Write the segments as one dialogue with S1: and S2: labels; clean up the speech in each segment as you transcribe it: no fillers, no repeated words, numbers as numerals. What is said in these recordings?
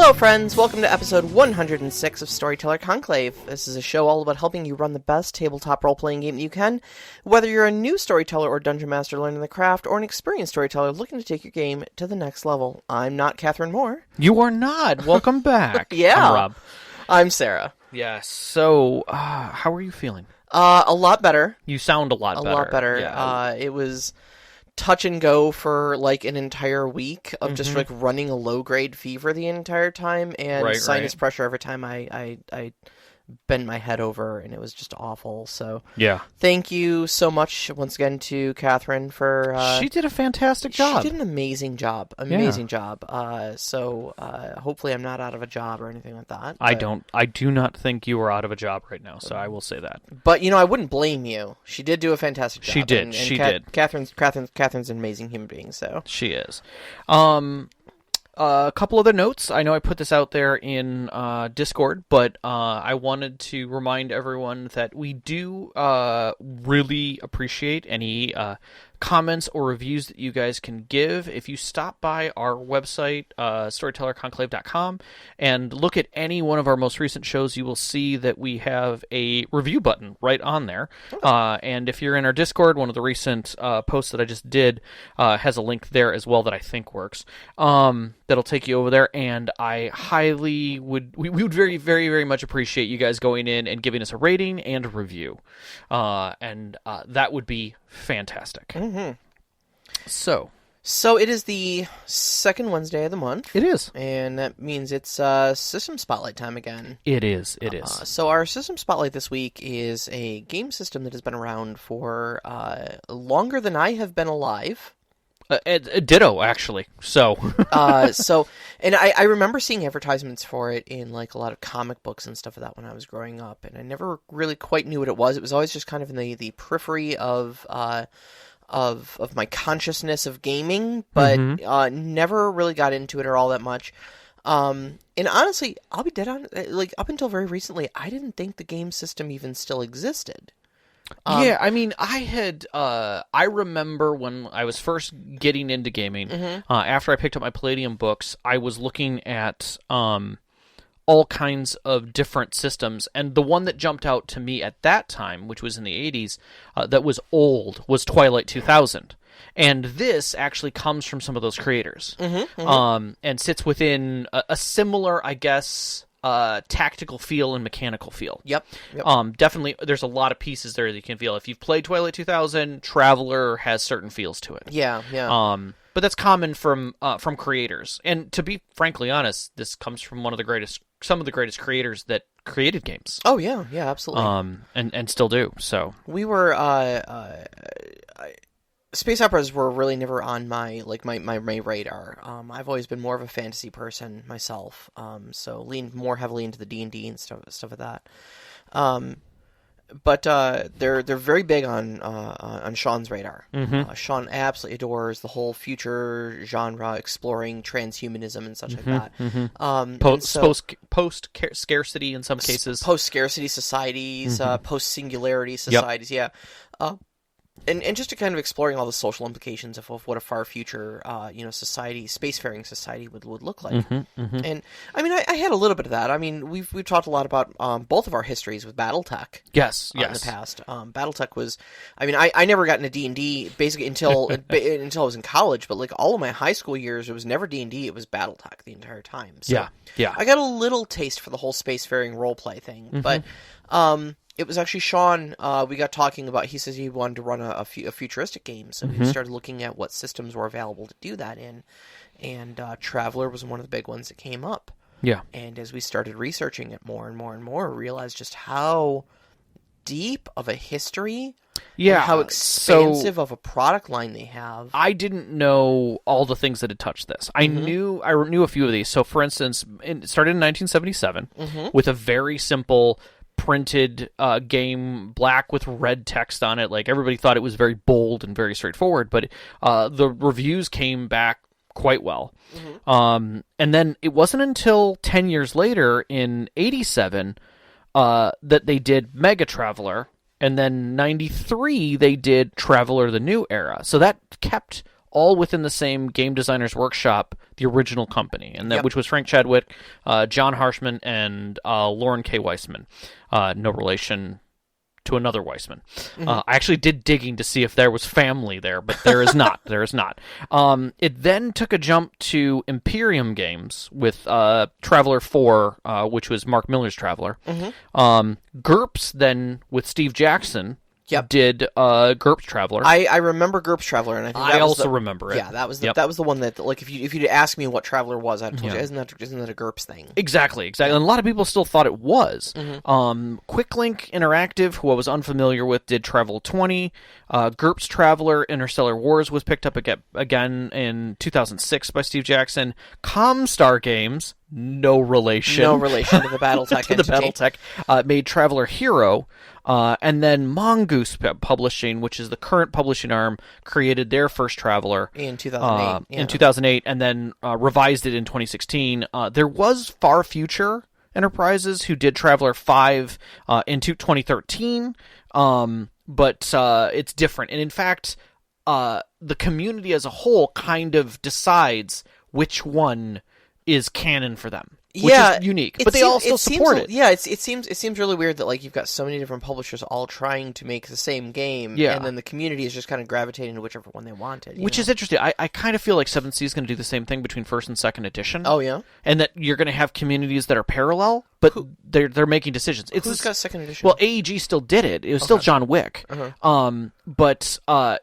S1: Hello friends, welcome to episode 106 of Storyteller Conclave. This is a show all about helping you run the best tabletop role-playing game that you can, whether you're a new storyteller or dungeon master learning the craft, or an experienced storyteller looking to take your game to the next level. I'm not Catherine Moore.
S2: You are not. Welcome back.
S1: Yeah.
S2: I'm Rob.
S1: I'm Sarah.
S2: Yes. So, how are you feeling?
S1: A lot better.
S2: You sound a lot better.
S1: A lot better.
S2: Yeah.
S1: It was touch and go for like an entire week of just like running a low-grade fever the entire time, and sinus pressure every time I bend my head over, and it was just awful. So
S2: yeah,
S1: thank you so much once again to Catherine for
S2: she did a fantastic job.
S1: She did an amazing job. So hopefully I'm not out of a job or anything like that.
S2: I do not think you are out of a job right now, so I will say that.
S1: But I wouldn't blame you. She did do a fantastic job.
S2: She did. She did.
S1: Catherine's an amazing human being, so
S2: she is. A couple other notes. I know I put this out there in Discord, but I wanted to remind everyone that we do really appreciate any comments or reviews that you guys can give. If you stop by our website, storytellerconclave.com, and look at any one of our most recent shows, you will see that we have a review button right on there. And if you're in our Discord, one of the recent posts that I just did has a link there as well that I think works. That'll take you over there, and I highly we would very, very, very much appreciate you guys going in and giving us a rating and a review. And that would be fantastic.
S1: Mm-hmm.
S2: So
S1: it is the second Wednesday of the month.
S2: It is.
S1: And that means it's System Spotlight time again.
S2: It is.
S1: So our System Spotlight this week is a game system that has been around for longer than I have been alive.
S2: Ditto, actually. So,
S1: and I remember seeing advertisements for it in like a lot of comic books and stuff like that when I was growing up, and I never really quite knew what it was. It was always just kind of in the periphery of my consciousness of gaming, but never really got into it or all that much. And honestly, I'll be dead on. Like up until very recently, I didn't think the game system even still existed.
S2: Yeah, I mean, I remember when I was first getting into gaming, after I picked up my Palladium books, I was looking at all kinds of different systems, and the one that jumped out to me at that time, which was in the 80s, that was old, was Twilight 2000. And this actually comes from some of those creators, and sits within a similar, I guess, tactical feel and mechanical feel.
S1: Yep.
S2: Definitely, there's a lot of pieces there that you can feel. If you've played Twilight 2000, Traveler has certain feels to it.
S1: Yeah.
S2: But that's common from creators. And to be frankly honest, this comes from some of the greatest creators that created games.
S1: Oh yeah, absolutely.
S2: And still do. So
S1: we were space operas were really never on my radar. I've always been more of a fantasy person myself, so leaned more heavily into the D&D and stuff like that. But they're very big on Sean's radar. Sean absolutely adores the whole future genre, exploring transhumanism and such like that.
S2: Post scarcity in some cases,
S1: post scarcity societies, post singularity societies. Yep. Yeah. And just to kind of exploring all the social implications of what a far future, society, spacefaring society would look like. And I mean, I had a little bit of that. I mean, we've talked a lot about both of our histories with BattleTech.
S2: Yes.
S1: In the past, BattleTech was. I mean, I never got into D&D basically until I was in college. But like all of my high school years, it was never D&D. It was BattleTech the entire time. So
S2: yeah.
S1: I got a little taste for the whole spacefaring role play thing, but. It was actually Sean, we got talking about, he says he wanted to run a futuristic game, so we started looking at what systems were available to do that in, and Traveler was one of the big ones that came up.
S2: Yeah.
S1: And as we started researching it more and more and more, we realized just how deep of a history, and how expansive of a product line they have.
S2: I didn't know all the things that had touched this. I knew a few of these. So, for instance, it started in 1977 with a very simple printed game, black with red text on it. Like, everybody thought it was very bold and very straightforward, but the reviews came back quite well. And then it wasn't until 10 years later, in 87, that they did Mega Traveler, and then 93 they did Traveler: The New Era. So that kept all within the same Game Designers Workshop, the original company, and that
S1: Yep.
S2: which was Frank Chadwick, John Harshman, and Lauren K. Weissman. No relation to another Weissman. I actually did digging to see if there was family there, but there is not. There is not. It then took a jump to Imperium Games with Traveller 4, which was Mark Miller's Traveller. GURPS then, with Steve Jackson, did GURPS Traveller.
S1: I remember GURPS Traveller, and I think
S2: I also remember it.
S1: Yeah, that was the one that, like, if you'd ask me what Traveller was, I'd have told you, isn't that a GURPS thing?
S2: Exactly. And a lot of people still thought it was. Quicklink Interactive, who I was unfamiliar with, did Travel 20. GURPS Traveller Interstellar Wars was picked up again in 2006 by Steve Jackson. Comstar Games, no relation
S1: to the BattleTech
S2: to the BattleTech, made Traveller Hero. And then Mongoose Publishing, which is the current publishing arm, created their first Traveller
S1: in 2008.
S2: In 2008, and then revised it in 2016. There was Far Future Enterprises, who did Traveller 5 in 2013, but it's different. And in fact, the community as a whole kind of decides which one is canon for them. Which is unique, but they all still support it.
S1: Yeah, it seems really weird that, like, you've got so many different publishers all trying to make the same game, and then the community is just kind of gravitating to whichever one they wanted.
S2: Which is interesting. I kind of feel like 7th Sea is going to do the same thing between first and second edition.
S1: Oh yeah,
S2: and that you're going to have communities that are parallel, but they're making decisions.
S1: Who's got second edition?
S2: Well, AEG still did it. It was still John Wick, but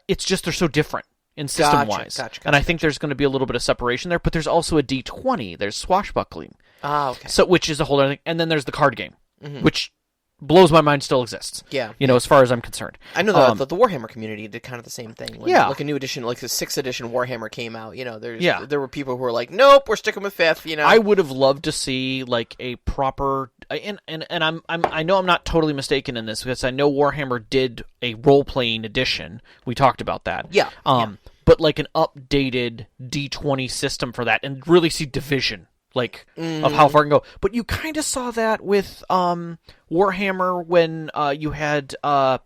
S2: it's just they're so different in system-wise.
S1: Gotcha.
S2: And I think there's going to be a little bit of separation there, but there's also a D20. There's Swashbuckling.
S1: Okay.
S2: So, which is a whole other thing. And then there's the card game, which blows my mind still exists.
S1: Yeah.
S2: As far as I'm concerned.
S1: I know the Warhammer community did kind of the same thing. Like a new edition, like the 6th edition Warhammer came out, there were people who were like, nope, we're sticking with 5th,
S2: I would have loved to see, like, a proper, and I know I'm not totally mistaken in this, because I know Warhammer did a role-playing edition. We talked about that.
S1: Yeah.
S2: But, like, an updated D20 system for that, and really see division. Of how far it can go. But you kind of saw that with Warhammer when you had not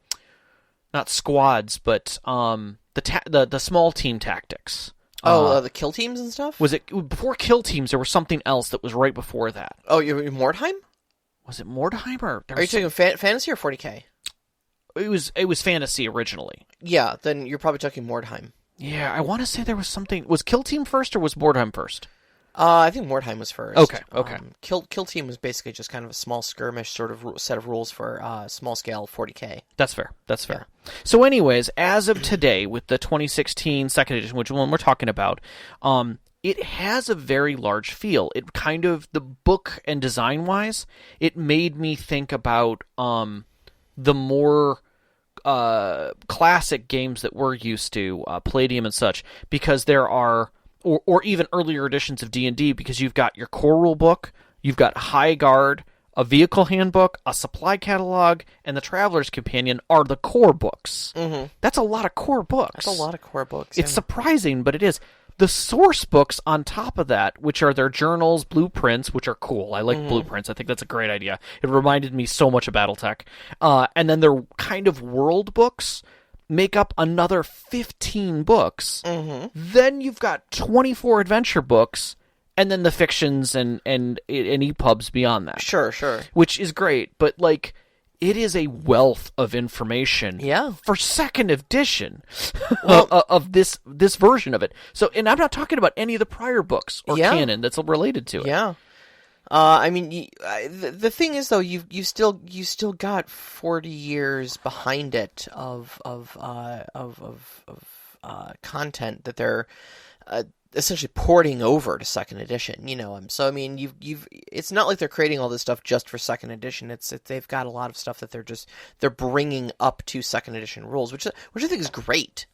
S2: squads, but the small team tactics.
S1: The kill teams and stuff?
S2: Was it before kill teams? There was something else that was right before that.
S1: Oh, you mean Mordheim?
S2: Was it Mordheim or?
S1: Are you talking fantasy or 40K?
S2: It was fantasy originally.
S1: Yeah, then you're probably talking Mordheim.
S2: Yeah, I want to say there was something. Was Kill Team first or was Mordheim first?
S1: I think Mordheim was first.
S2: Okay.
S1: Kill Team was basically just kind of a small skirmish sort of set of rules for small scale 40K.
S2: That's fair. Yeah. So anyways, as of today, with the 2016 second edition, which one we're talking about, it has a very large feel. It kind of, the book and design-wise, it made me think about the more classic games that we're used to, Palladium and such, because there are... Or even earlier editions of D&D, because you've got your core rule book, you've got High Guard, a vehicle handbook, a supply catalog, and the Traveler's Companion are the core books. That's a lot of core books. It's surprising, but it is. The source books on top of that, which are their journals, blueprints, which are cool. I like blueprints. I think that's a great idea. It reminded me so much of BattleTech. And then their kind of world books make up another 15 books. Then you've got 24 adventure books, and then the fictions and EPUBs beyond that.
S1: Sure.
S2: Which is great, but, like, it is a wealth of information for second edition of this version of it. So, and I'm not talking about any of the prior books or canon that's related to it.
S1: Yeah. I mean, the thing is, though, you still got 40 years behind it of content that they're essentially porting over to second edition. So I mean, it's not like they're creating all this stuff just for second edition. They've got a lot of stuff that they're bringing up to second edition rules, which I think is great.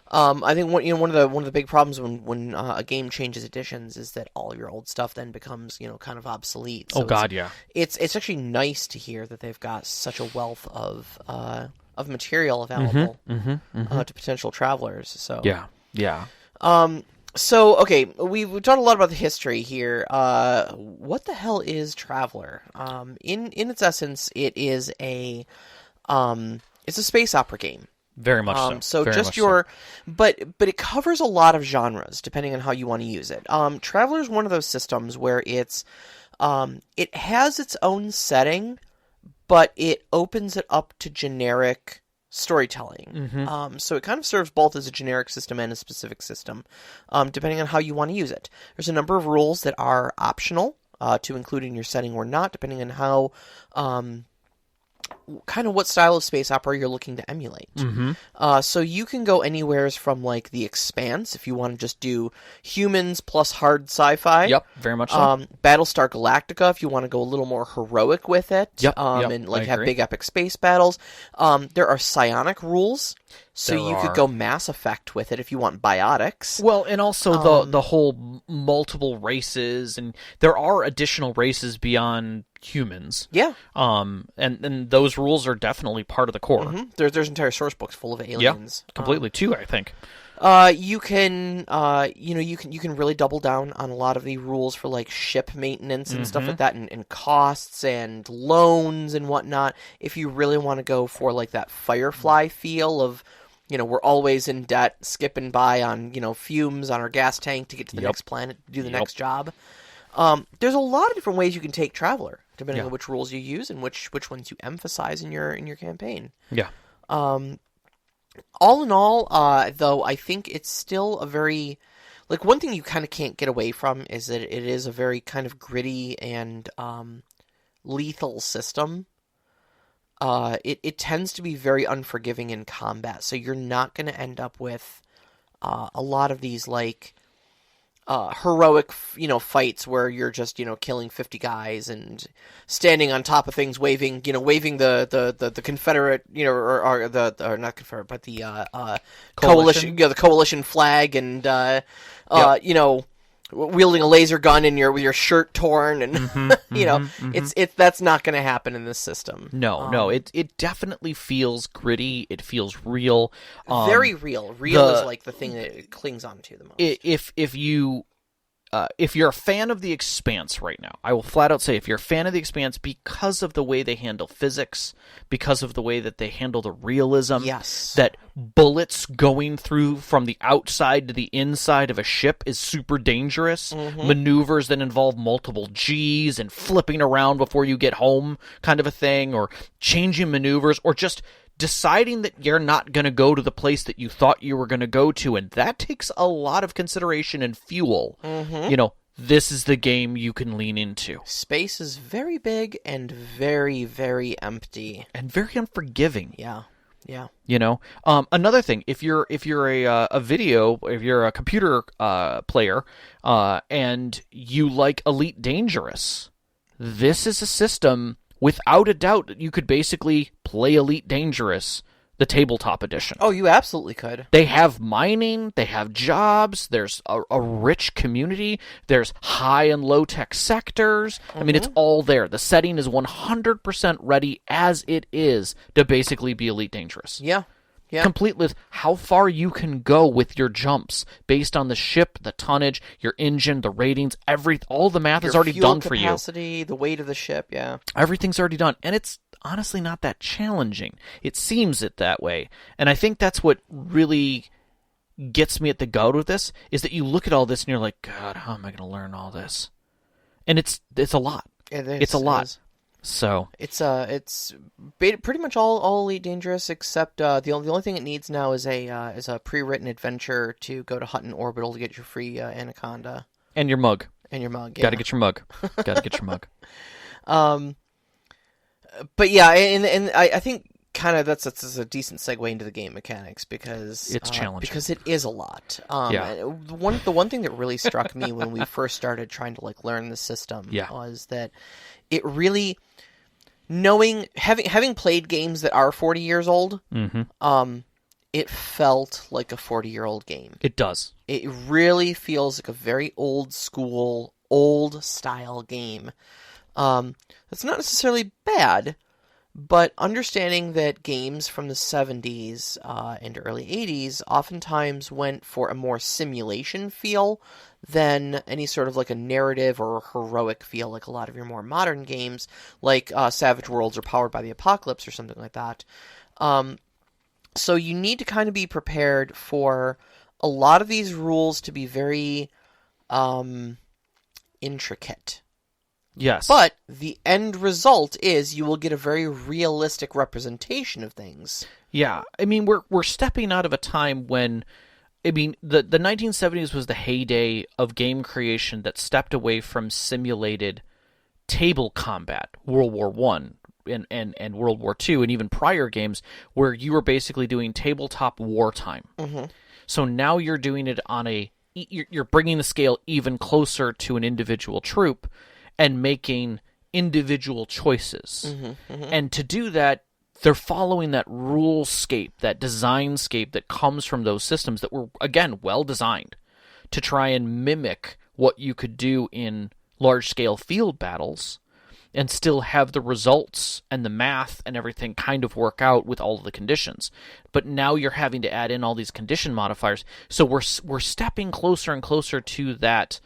S1: I think one of the big problems when a game changes editions is that all your old stuff then becomes kind of obsolete. So it's actually nice to hear that they've got such a wealth of material available to potential travelers. So
S2: yeah.
S1: So okay, we've talked a lot about the history here. What the hell is Traveller? In its essence, it's a space opera game.
S2: Very much so.
S1: So
S2: Very
S1: just
S2: much
S1: your, but it covers a lot of genres depending on how you want to use it. Traveler is one of those systems where it has its own setting, but it opens it up to generic storytelling. So it kind of serves both as a generic system and a specific system, depending on how you want to use it. There's a number of rules that are optional to include in your setting or not, depending on how kind of what style of space opera you're looking to emulate. So you can go anywheres from like The Expanse if you want to just do humans plus hard sci-fi.
S2: Yep, very much so.
S1: Battlestar Galactica if you want to go a little more heroic with it.
S2: Yep,
S1: and like
S2: I
S1: have
S2: agree.
S1: big epic space battles. There are psionic rules. So
S2: There
S1: you could
S2: are.
S1: go Mass Effect with it if you want biotics.
S2: Well, and also the whole multiple races, and there are additional races beyond humans.
S1: Yeah.
S2: And those rules are definitely part of the core.
S1: There's entire source books full of aliens.
S2: Completely too, I think.
S1: You can really double down on a lot of the rules for like ship maintenance and stuff like that, and costs and loans and whatnot. If you really want to go for like that Firefly feel of, we're always in debt, skipping by on fumes on our gas tank to get to the next planet to do the next job. There's a lot of different ways you can take Traveler, depending on which rules you use and which ones you emphasize in your campaign.
S2: Yeah.
S1: All in all, though, I think it's still a very, like, one thing you kind of can't get away from is that it is a very kind of gritty and lethal system. It tends to be very unforgiving in combat, so you're not going to end up with a lot of these, like, heroic, fights where you're just, killing 50 guys and standing on top of things, waving the Confederate, or not Confederate, but the coalition, the coalition flag, and wielding a laser gun with your shirt torn, and that's not going to happen in this system.
S2: No, it definitely feels gritty. It feels real.
S1: Very real. Real is like the thing that it clings on to the most.
S2: If you're a fan of The Expanse right now, I will flat out say if you're a fan of The Expanse because of the way they handle physics, because of the way that they handle the realism, that bullets going through from the outside to the inside of a ship is super dangerous, maneuvers that involve multiple Gs and flipping around before you get home kind of a thing, or changing maneuvers, or just deciding that you're not going to go to the place that you thought you were going to go to, and that takes a lot of consideration and fuel. This is the game you can lean into. Space
S1: is very big and very, very empty.
S2: And very unforgiving.
S1: Yeah.
S2: Another thing, if you're a computer player, and you like Elite Dangerous, this is a system without a doubt that you could basically play Elite Dangerous, the tabletop edition.
S1: Oh, you absolutely could.
S2: They have mining, they have jobs, there's a rich community, there's high and low tech sectors. I mean, it's all there. The setting is 100% ready as it is to basically be Elite Dangerous.
S1: Yeah.
S2: Complete with how far you can go with your jumps based on the ship, the tonnage, your engine, the ratings, all the math is already done for you.
S1: Your capacity, the weight of the ship,
S2: Everything's already done, and it's honestly not that challenging. It seems it that way, and I think that's what really gets me at the goat with this, is that you look at all this and you're like, God, how am I going to learn all this? And it's a lot. It's a lot. So
S1: it's pretty much all Elite Dangerous, except the only thing it needs now is a pre-written adventure to go to Hutton Orbital to get your free Anaconda
S2: and your mug.
S1: Got
S2: to get your mug.
S1: But yeah, and I think kind of that's a decent segue into the game mechanics, because
S2: it's challenging,
S1: because it is a lot. The one thing that really struck me when we first started trying to learn the system was that it really, having played games that are 40 years old, it felt like a 40-year-old game.
S2: It does.
S1: It really feels like a very old school, old style game. That's not necessarily bad, but understanding that games from the 70s and early 80s oftentimes went for a more simulation feel than any sort of a narrative or heroic feel, like a lot of your more modern games, like Savage Worlds or Powered by the Apocalypse or something like that. So you need to kind of be prepared for a lot of these rules to be very intricate.
S2: Yes.
S1: But the end result is you will get a very realistic representation of things.
S2: Yeah. I mean, we're stepping out of a time when, I mean, the 1970s was the heyday of game creation that stepped away from simulated table combat, World War One and World War II, and even prior games where you were basically doing tabletop wartime.
S1: Mm-hmm.
S2: So now you're doing it you're bringing the scale even closer to an individual troop and making individual choices.
S1: Mm-hmm. Mm-hmm.
S2: And to do that, they're following that rulescape, that designscape that comes from those systems that were, again, well designed to try and mimic what you could do in large-scale field battles and still have the results and the math and everything kind of work out with all of the conditions. But now you're having to add in all these condition modifiers. So we're stepping closer and closer to that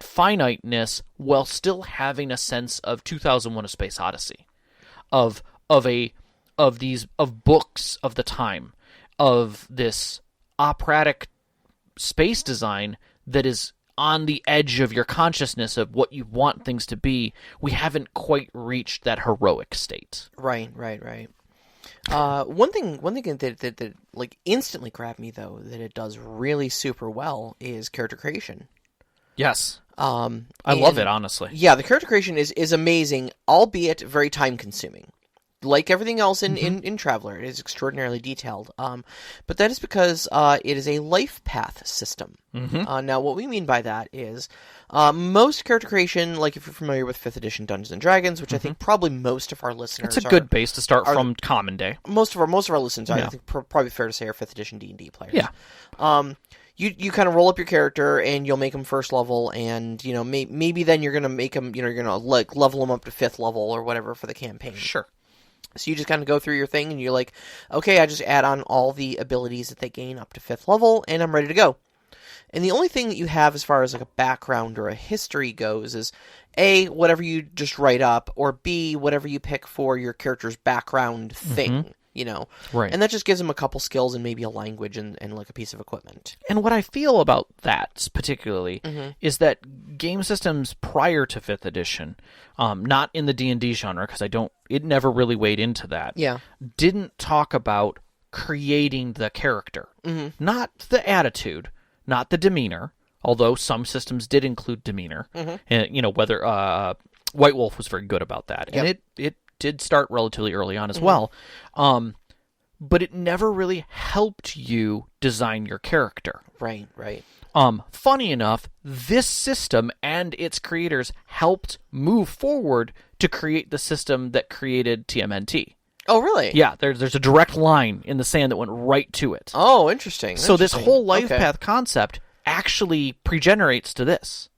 S2: finiteness while still having a sense of 2001: A Space Odyssey, of books of the time, of this operatic space design that is on the edge of your consciousness of what you want things to be. We haven't quite reached that heroic state.
S1: Right. One thing that like instantly grabbed me though that it does really super well is character creation.
S2: Yes. I love it, honestly.
S1: Yeah, the character creation is amazing, albeit very time consuming. Like everything else in Traveller, it is extraordinarily detailed. But that is because it is a life path system.
S2: Mm-hmm.
S1: Now, what we mean by that is most character creation, like if you're familiar with 5th edition Dungeons and Dragons, which I think probably most of our listeners
S2: It's a good base to start from Common Day.
S1: Most of our listeners, I think probably fair to say, are 5th edition D&D players.
S2: Yeah.
S1: You kind of roll up your character and you'll make them first level, and maybe then you're gonna make them, you're gonna like level them up to 5th level or whatever for the campaign.
S2: Sure.
S1: So you just kind of go through your thing, and you're like, okay, I just add on all the abilities that they gain up to 5th level, and I'm ready to go. And the only thing that you have as far as like a background or a history goes is A, whatever you just write up, or B, whatever you pick for your character's background thing.
S2: Right.
S1: And that just gives them a couple skills and maybe a language and like a piece of equipment.
S2: And what I feel about that particularly is that game systems prior to 5th edition, not in the D&D genre, because it never really weighed into that, didn't talk about creating the character. Not the attitude, not the demeanor, although some systems did include demeanor. And, whether White Wolf was very good about that.
S1: Yep.
S2: And it did start relatively early on as well. But it never really helped you design your character.
S1: Right.
S2: Funny enough, this system and its creators helped move forward to create the system that created TMNT.
S1: Oh, really?
S2: Yeah, there's a direct line in the sand that went right to it.
S1: Oh, interesting.
S2: So this whole life path concept actually pregenerates to this.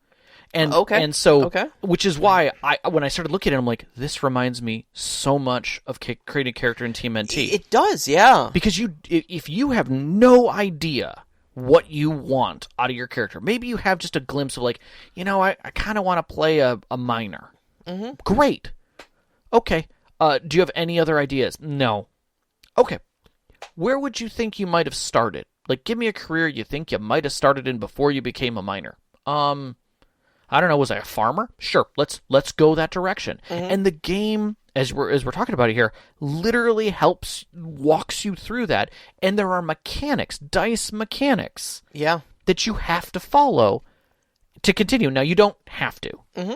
S2: And so, which is why when I started looking at it, I'm like, this reminds me so much of creating a character in TMNT.
S1: It does, yeah.
S2: Because if you have no idea what you want out of your character, maybe you have just a glimpse of like, I kind of want to play a miner. Great. Okay. Do you have any other ideas? No. Okay. Where would you think you might have started? Like, give me a career you think you might have started in before you became a miner. I don't know, was I a farmer? Sure, let's go that direction. And the game, as we're talking about it here, literally walks you through that. And there are mechanics, dice mechanics, that you have to follow to continue. Now, you don't have to.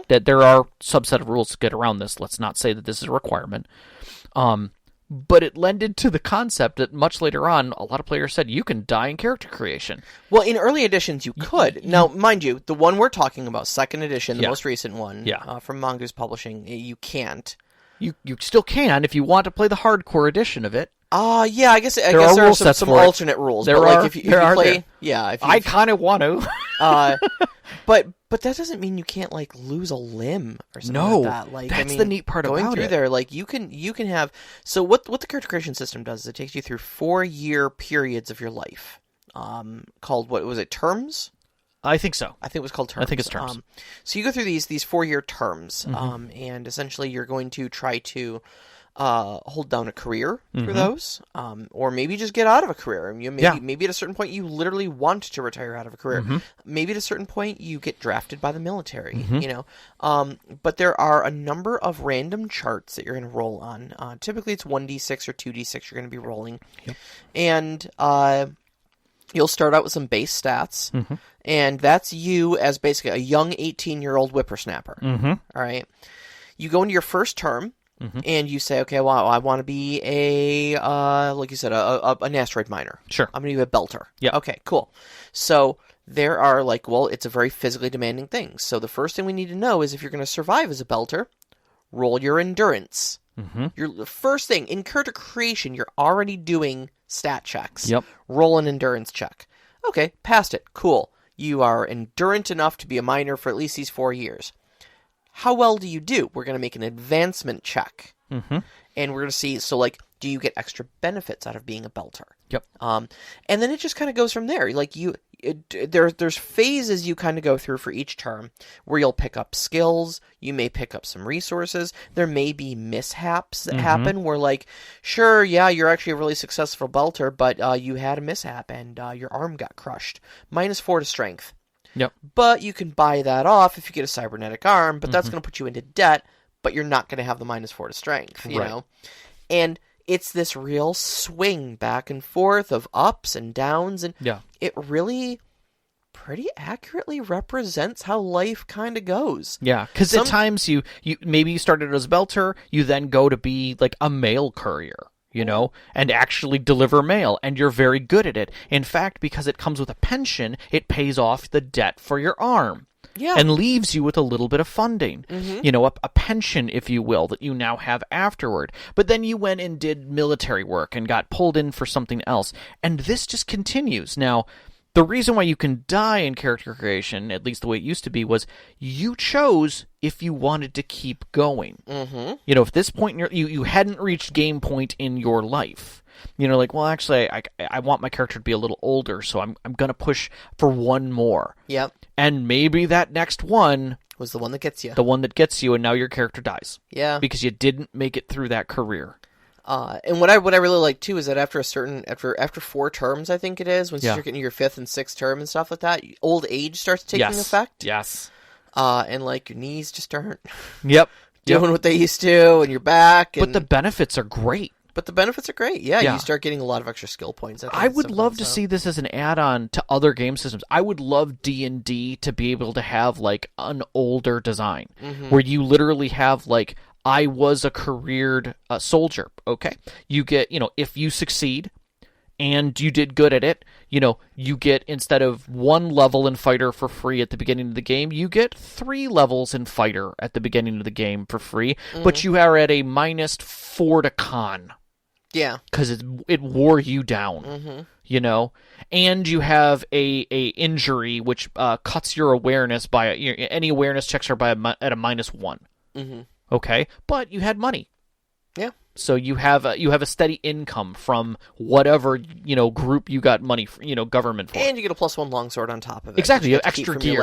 S2: That there are subset of rules to get around this. Let's not say that this is a requirement. But it lended to the concept that much later on, a lot of players said, you can die in character creation.
S1: Well, in early editions, you could. Now, mind you, the one we're talking about, 2nd edition, the most recent one, from Mongoose Publishing, you can't.
S2: You still can if you want to play the hardcore edition of it.
S1: Yeah, I guess there are some alternate rules.
S2: There
S1: but
S2: are.
S1: Like if you play,
S2: I kind of want to.
S1: But that doesn't mean you can't like lose a limb or something like that. Like,
S2: that's the neat part
S1: going
S2: about
S1: through
S2: it.
S1: there, like you can have. So what the character creation system does is it takes you through 4-year periods of your life, called what was it, terms?
S2: I think so.
S1: I think it was called terms.
S2: I think it's terms.
S1: So you go through these 4-year terms, and essentially you're going to try to hold down a career through those, or maybe just get out of a career. Maybe at a certain point you literally want to retire out of a career. Maybe at a certain point you get drafted by the military. But there are a number of random charts that you're going to roll on. Typically, it's 1d6 or 2d6 you're going to be rolling, and you'll start out with some base stats, and that's you as basically a young 18-year-old whippersnapper. All right, you go into your first term. And you say, okay, well, I want to be like you said, an asteroid miner.
S2: Sure.
S1: I'm going to be a belter.
S2: Yeah.
S1: Okay, cool. So there are it's a very physically demanding thing. So the first thing we need to know is if you're going to survive as a belter, roll your endurance. The first thing, in character creation, you're already doing stat checks.
S2: Yep.
S1: Roll an endurance check. Okay, passed it. Cool. You are endurant enough to be a miner for at least these 4 years. How well do you do? We're going to make an advancement check. And we're going to see, do you get extra benefits out of being a belter?
S2: Yep.
S1: And then it just kind of goes from there. There's phases you kind of go through for each term where you'll pick up skills. You may pick up some resources. There may be mishaps that happen where, sure, yeah, you're actually a really successful belter, but you had a mishap and your arm got crushed. -4 to strength.
S2: Yep.
S1: But you can buy that off if you get a cybernetic arm, but that's going to put you into debt, but you're not going to have the -4 to strength, you know? And it's this real swing back and forth of ups and downs, and it really pretty accurately represents how life kind of goes.
S2: Yeah, because at times you maybe you started as a belter, you then go to be like a mail courier. And actually deliver mail, and you're very good at it. In fact, because it comes with a pension, it pays off the debt for your arm.
S1: Yeah.
S2: And leaves you with a little bit of funding. A pension, if you will, that you now have afterward. But then you went and did military work and got pulled in for something else. And this just continues. Now, the reason why you can die in character creation, at least the way it used to be, was you chose if you wanted to keep going. If at this point you hadn't reached game point in your life, well, actually, I want my character to be a little older, so I'm going to push for one more.
S1: Yep.
S2: And maybe that next one
S1: was the one that gets you.
S2: The one that gets you, and now your character dies.
S1: Yeah.
S2: Because you didn't make it through that career.
S1: And what I really like too is that after 4 terms, I think it is, once you start getting your 5th and 6th term and stuff like that, old age starts taking effect.
S2: Yes.
S1: And your knees just aren't
S2: doing
S1: what they used to, and you're back.
S2: But the benefits are great.
S1: Yeah, you start getting a lot of extra skill points.
S2: I would love to see this as an add-on to other game systems. I would love D&D to be able to have an older design where you literally have I was a careered soldier. Okay, you get if you succeed and you did good at it, you get, instead of 1 level in fighter for free at the beginning of the game, you get 3 levels in fighter at the beginning of the game for free. But you are at a -4 to con.
S1: Yeah,
S2: because it wore you down. And you have a injury which cuts your awareness by any awareness checks are at a -1. Okay, but you had money.
S1: Yeah.
S2: So you have a steady income from whatever group you got money for, government for,
S1: and you get a +1 longsword on top of it.
S2: Exactly, you have
S1: extra
S2: gear.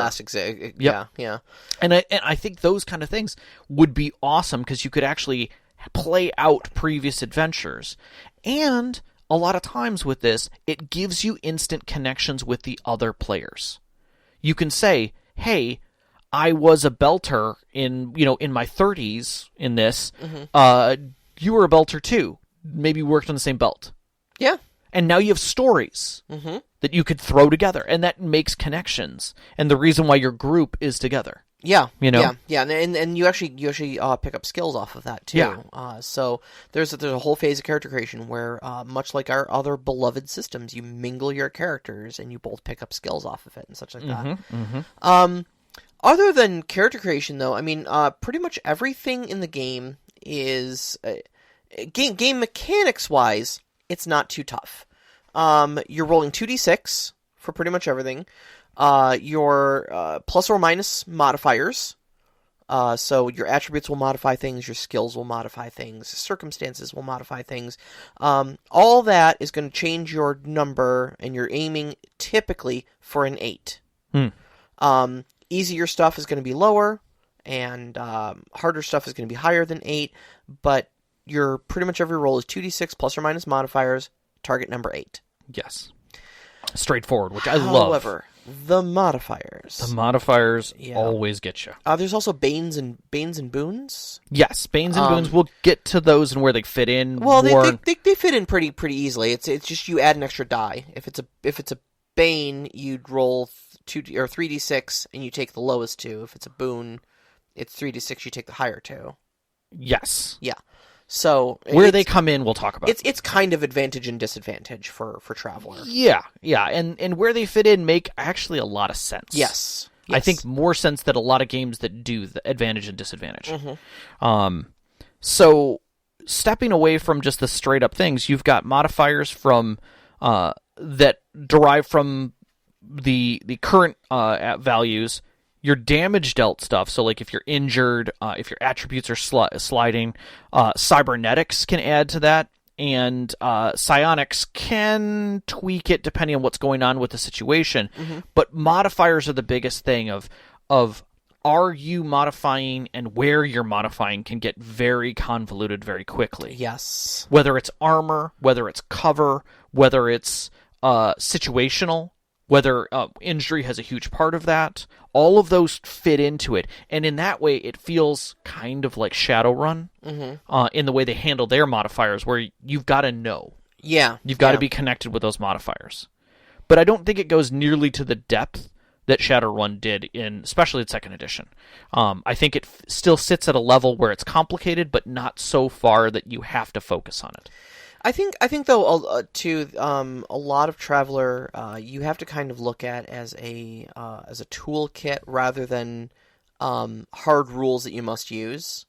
S1: Yeah.
S2: And I think those kind of things would be awesome because you could actually play out previous adventures, and a lot of times with this, it gives you instant connections with the other players. You can say, "Hey, I was a belter in my 30s in this. You were a belter too. Maybe we worked on the same belt."
S1: Yeah.
S2: And now you have stories that you could throw together, and that makes connections. And the reason why your group is together.
S1: Yeah, and you actually pick up skills off of that too.
S2: Yeah.
S1: So there's a whole phase of character creation where, much like our other beloved systems, you mingle your characters and you both pick up skills off of it and such like that. Other than character creation, though, I mean, pretty much everything in the game is game mechanics wise, it's not too tough. You're rolling 2d6 for pretty much everything. Your plus or minus modifiers. So your attributes will modify things, your skills will modify things, circumstances will modify things. All that is going to change your number, and you're aiming typically for an 8. Easier stuff is going to be lower, and harder stuff is going to be higher than 8, but your pretty much every roll is 2d6 plus or minus modifiers, target number 8.
S2: Yes. Straightforward, which I love.
S1: However, the modifiers.
S2: The modifiers always get you.
S1: There's also Banes and Boons.
S2: Yes, Banes and Boons. We'll get to those and where they fit in.
S1: Well,
S2: more.
S1: they fit in pretty easily. It's just you add an extra die. If it's a Bane, you'd roll 3d6 and you take the lowest 2. If it's a Boon, it's 3d6. You take the higher 2.
S2: Yes.
S1: Yeah. So
S2: where they come in, we'll talk about.
S1: It's kind of advantage and disadvantage for Traveler.
S2: Yeah, and where they fit in make actually a lot of sense.
S1: Yes.
S2: I think more sense than a lot of games that do the advantage and disadvantage. So stepping away from just the straight up things, you've got modifiers from that derive from the current values. Your damage dealt stuff, so like if you're injured, if your attributes are sliding, cybernetics can add to that, and psionics can tweak it depending on what's going on with the situation. But modifiers are the biggest thing of are you modifying and where you're modifying can get very convoluted very quickly.
S1: Yes.
S2: Whether it's armor, whether it's cover, whether it's situational, whether injury has a huge part of that, all of those fit into it. And in that way, it feels kind of like Shadowrun in the way they handle their modifiers, where you've got to know.
S1: Yeah.
S2: You've got to be connected with those modifiers. But I don't think it goes nearly to the depth that Shadowrun did, especially in 2nd edition. I think it still sits at a level where it's complicated, but not so far that you have to focus on it.
S1: I think though too a lot of Traveler you have to kind of look at as a toolkit rather than hard rules that you must use.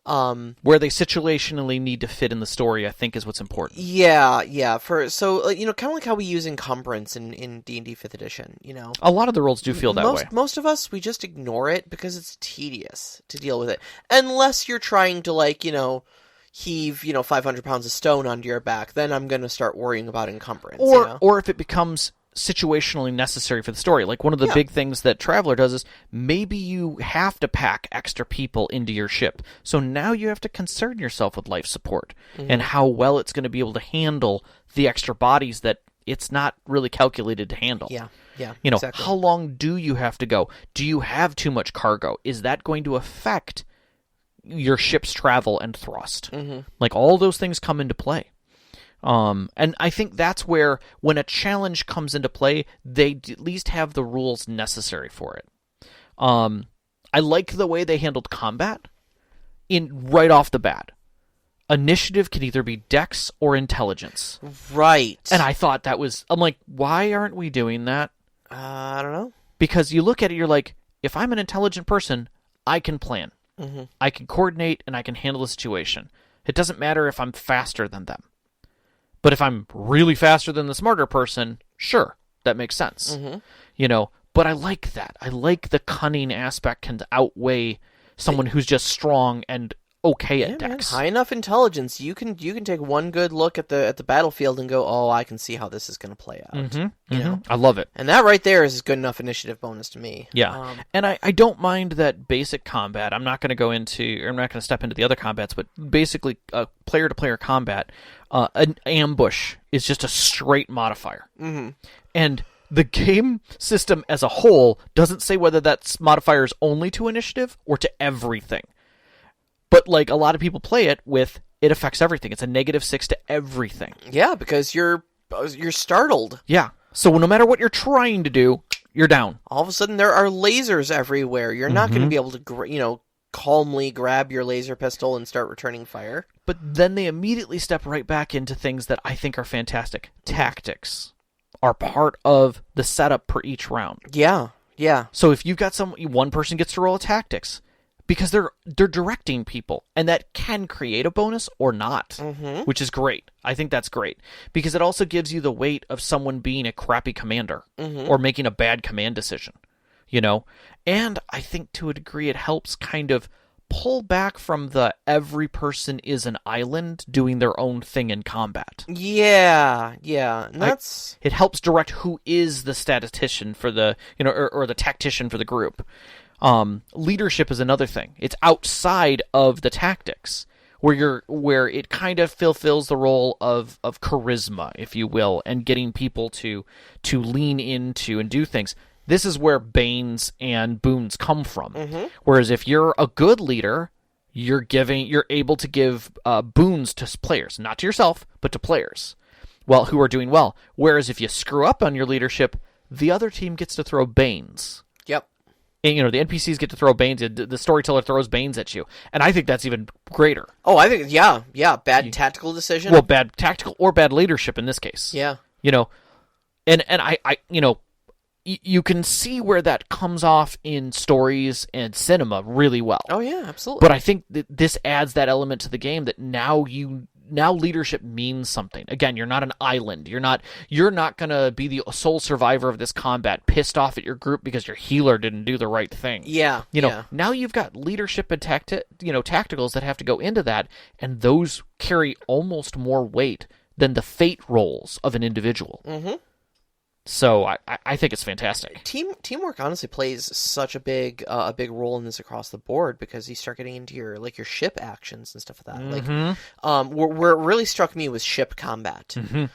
S2: Where they situationally need to fit in the story, I think, is what's important.
S1: Yeah. Kind of like how we use encumbrance in D&D 5th edition.
S2: A lot of the rules do feel that way.
S1: Most of us, we just ignore it because it's tedious to deal with it, unless you're trying to heave 500 pounds of stone onto your back. Then I'm going to start worrying about encumbrance.
S2: Or if it becomes situationally necessary for the story. Like one of the big things that Traveler does is maybe you have to pack extra people into your ship. So now you have to concern yourself with life support and how well it's going to be able to handle the extra bodies that it's not really calculated to handle.
S1: Yeah,
S2: exactly. How long do you have to go? Do you have too much cargo? Is that going to affect your ship's travel and thrust? Like all those things come into play. And I think that's where, when a challenge comes into play, they at least have the rules necessary for it. I like the way they handled combat right off the bat. Initiative can either be dex or intelligence.
S1: Right.
S2: And I thought I'm like, why aren't we doing that?
S1: I don't know.
S2: Because you look at it, you're like, if I'm an intelligent person, I can plan. I can coordinate and I can handle the situation. It doesn't matter if I'm faster than them. But if I'm really faster than the smarter person, sure, that makes sense. But I like that. I like the cunning aspect can outweigh someone who's just strong and okay at dex.
S1: High enough intelligence, you can take one good look at the battlefield and go, oh, I can see how this is going to play out.
S2: I love it.
S1: And that right there is a good enough initiative bonus to me.
S2: Yeah, and I don't mind that basic combat. I'm not going to step into the other combats, but basically player-to-player combat, an ambush is just a straight modifier. And the game system as a whole doesn't say whether that's modifiers only to initiative or to everything. But like a lot of people play it with, it affects everything. It's a -6 to everything.
S1: Yeah, because you're startled.
S2: Yeah. So no matter what you're trying to do, you're down.
S1: All of a sudden, there are lasers everywhere. You're not going to be able to, calmly grab your laser pistol and start returning fire.
S2: But then they immediately step right back into things that I think are fantastic. Tactics are part of the setup per each round.
S1: Yeah.
S2: So if you've got one person gets to roll a tactics, because they're directing people, and that can create a bonus or not, which is great. I think that's great, because it also gives you the weight of someone being a crappy commander or making a bad command decision, And I think to a degree it helps kind of pull back from the every person is an island doing their own thing in combat.
S1: Yeah. And
S2: it helps direct who is the statistician for the, or the tactician for the group. Leadership is another thing. It's outside of the tactics, where it kind of fulfills the role of charisma, if you will, and getting people to lean into and do things. This is where Banes and boons come from.
S1: Mm-hmm.
S2: Whereas if you're a good leader, you're able to give boons to players, not to yourself, but to players, well, who are doing well. Whereas if you screw up on your leadership, the other team gets to throw Banes.
S1: Yep.
S2: And, the NPCs get to throw Banes. The storyteller throws Banes at you. And I think that's even greater.
S1: Oh, I think, yeah. Bad tactical decision.
S2: Well, bad tactical or bad leadership in this case.
S1: Yeah.
S2: And I you can see where that comes off in stories and cinema really well.
S1: Oh, yeah, absolutely.
S2: But I think that this adds that element to the game that now leadership means something. Again, you're not an island. You're not going to be the sole survivor of this combat, pissed off at your group because your healer didn't do the right thing.
S1: Yeah.
S2: Now you've got leadership and tacticals that have to go into that, and those carry almost more weight than the fate rolls of an individual.
S1: Mm-hmm.
S2: So I think it's fantastic.
S1: Teamwork honestly plays such a big role in this across the board, because you start getting into your ship actions and stuff like that.
S2: Mm-hmm.
S1: Where it really struck me was ship combat.
S2: Mm-hmm.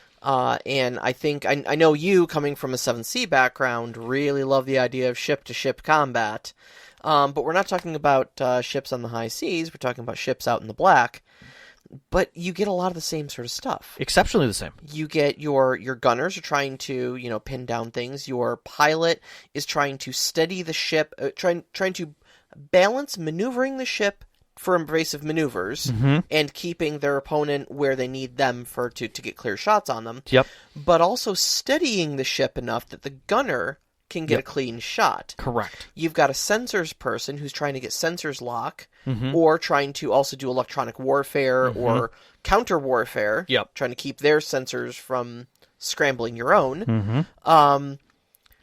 S1: And I think I know you, coming from a 7th background, really love the idea of ship to ship combat. But we're not talking about ships on the high seas. We're talking about ships out in the black. But you get a lot of the same sort of stuff.
S2: Exceptionally the same.
S1: You get your gunners are trying to, pin down things. Your pilot is trying to steady the ship, trying to balance maneuvering the ship for invasive maneuvers,
S2: mm-hmm.
S1: and keeping their opponent where they need them to get clear shots on them.
S2: Yep.
S1: But also steadying the ship enough that the gunner can get a clean shot.
S2: Correct.
S1: You've got a sensors person who's trying to get sensors lock,
S2: mm-hmm.
S1: or trying to also do electronic warfare,
S2: mm-hmm.
S1: or counter warfare.
S2: Yep.
S1: Trying to keep their sensors from scrambling your own.
S2: Mm-hmm.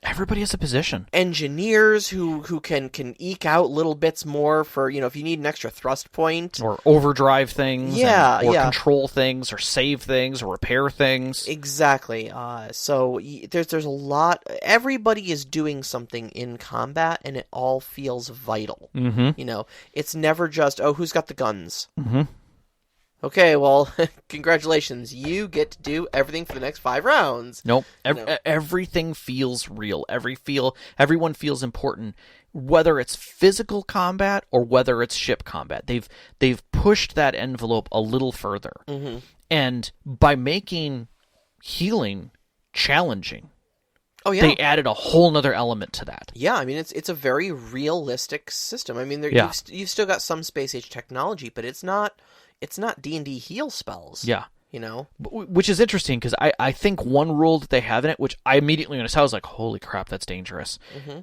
S2: Everybody has a position.
S1: Engineers who can eke out little bits more for, if you need an extra thrust point.
S2: Or overdrive things.
S1: Yeah,
S2: or control things, or save things, or repair things.
S1: Exactly. So there's a lot. Everybody is doing something in combat, and it all feels vital.
S2: Mm-hmm.
S1: It's never just, who's got the guns?
S2: Mm-hmm.
S1: Okay, well, congratulations. You get to do everything for the next 5 rounds.
S2: Nope. Everything feels real. Everyone feels important, whether it's physical combat or whether it's ship combat. They've pushed that envelope a little further.
S1: Mm-hmm.
S2: And by making healing challenging,
S1: oh, yeah,
S2: they added a whole nother element to that.
S1: Yeah, I mean, it's a very realistic system. I mean, you've still got some space age technology, but it's not D&D heal spells.
S2: Yeah.
S1: Which
S2: is interesting, because I think one rule that they have in it, which I immediately noticed, I was like, holy crap, that's dangerous.
S1: Mm-hmm.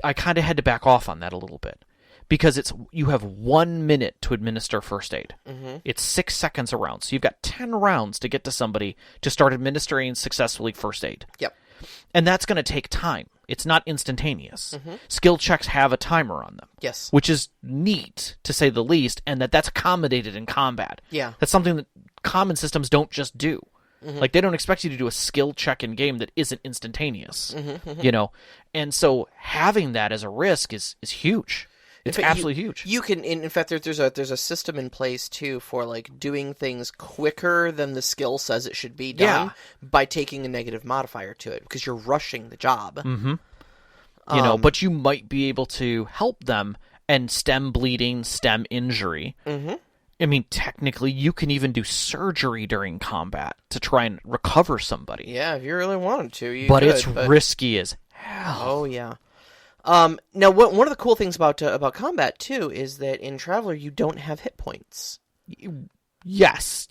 S2: I kind of had to back off on that a little bit, because you have 1 minute to administer first aid.
S1: Mm-hmm.
S2: It's 6 seconds a round, so you've got 10 rounds to get to somebody to start administering successfully first aid.
S1: Yep.
S2: And that's going to take time. It's not instantaneous.
S1: Mm-hmm.
S2: Skill checks have a timer on them.
S1: Yes.
S2: Which is neat, to say the least, and that's accommodated in combat.
S1: Yeah.
S2: That's something that common systems don't just do.
S1: Mm-hmm.
S2: Like, they don't expect you to do a skill check in game that isn't instantaneous.
S1: Mm-hmm.
S2: And so having that as a risk is huge. It's absolutely huge.
S1: You can, in fact, there's a system in place too for doing things quicker than the skill says it should be done, by taking a negative modifier to it, because you're rushing the job.
S2: Mm-hmm. But you might be able to help them and stem bleeding, stem injury.
S1: Mm-hmm.
S2: I mean, technically, you can even do surgery during combat to try and recover somebody.
S1: Yeah, if you really wanted to, you
S2: but
S1: could.
S2: It's risky as hell.
S1: Oh yeah. Now, one of the cool things about combat too is that in Traveler you don't have hit points.
S2: Yes,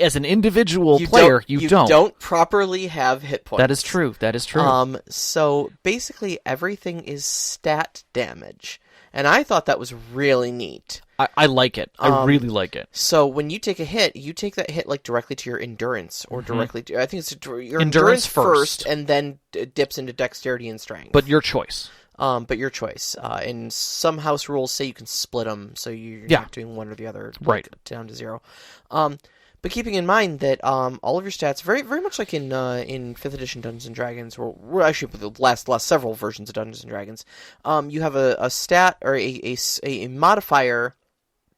S2: as an individual player, you
S1: don't properly have hit points.
S2: That is true.
S1: So basically, everything is stat damage, and I thought that was really neat.
S2: I like it. I really like it.
S1: So when you take a hit, you take that hit directly to your endurance, or directly to, I think it's your
S2: endurance
S1: first, and then dips into dexterity and strength.
S2: But your choice.
S1: And some house rules say you can split them, so you're not doing one or the other,
S2: right,
S1: down to 0. But keeping in mind that all of your stats, very very much like in 5th edition Dungeons and Dragons, or actually the last several versions of Dungeons and Dragons, you have a stat or a modifier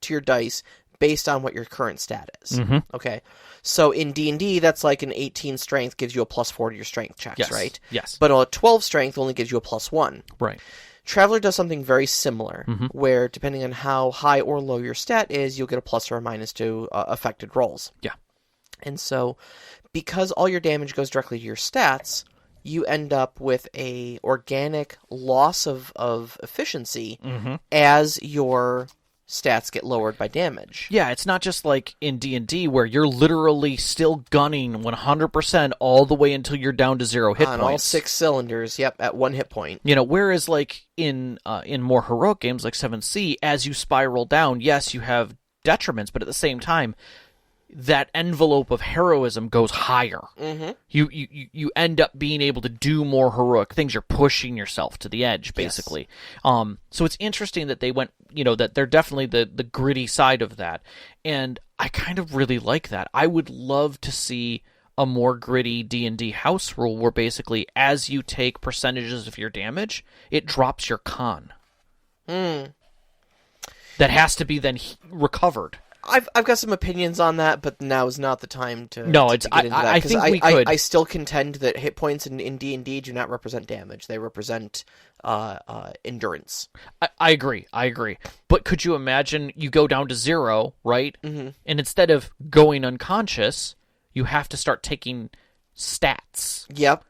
S1: to your dice based on what your current stat is.
S2: Mm-hmm.
S1: Okay. So in D&D, that's like an 18 strength gives you a +4 to your strength checks,
S2: Yes.
S1: right?
S2: Yes.
S1: But a 12 strength only gives you a +1.
S2: Right.
S1: Traveler does something very similar,
S2: Mm-hmm.
S1: where depending on how high or low your stat is, you'll get a plus or a minus to affected rolls.
S2: Yeah.
S1: And so, because all your damage goes directly to your stats, you end up with a organic loss of efficiency
S2: Mm-hmm.
S1: as your stats get lowered by damage.
S2: Yeah, it's not just like in D&D where you're literally still gunning 100% all the way until you're down to 0 hit
S1: On
S2: points.
S1: all 6 cylinders, yep, at 1 hit point.
S2: You know, whereas like in more heroic games like 7th, as you spiral down, yes, you have detriments, but at the same time, that envelope of heroism goes higher.
S1: Mm-hmm.
S2: You end up being able to do more heroic things. You're pushing yourself to the edge, basically. Yes. So it's interesting that they went, that they're definitely the gritty side of that. And I kind of really like that. I would love to see a more gritty D&D house rule where basically as you take percentages of your damage, it drops your con. That has to be then recovered.
S1: I've got some opinions on that, but now is not the time to
S2: no.
S1: to
S2: It's
S1: get into that,
S2: I think we could.
S1: I still contend that hit points in D&D do not represent damage; they represent endurance.
S2: I agree. But could you imagine you go down to 0, right?
S1: Mm-hmm.
S2: And instead of going unconscious, you have to start taking stats.
S1: Yep.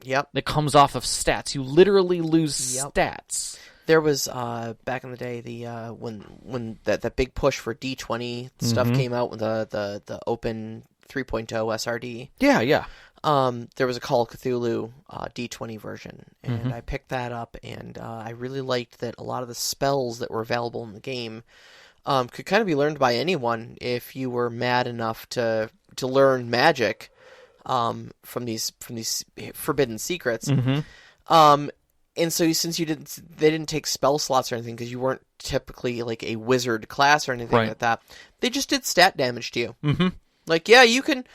S2: That comes off of stats. You literally lose stats.
S1: There was back in the day when that big push for D20 stuff came out with the open 3.0 SRD.
S2: Yeah.
S1: There was a Call of Cthulhu D20 version, and I picked that up, and I really liked that a lot of the spells that were available in the game could kind of be learned by anyone if you were mad enough to learn magic from these forbidden secrets. And so since they didn't take spell slots or anything because you weren't typically like a wizard class or anything like that, they just did stat damage to you.
S2: Mm-hmm.
S1: Like, yeah, you can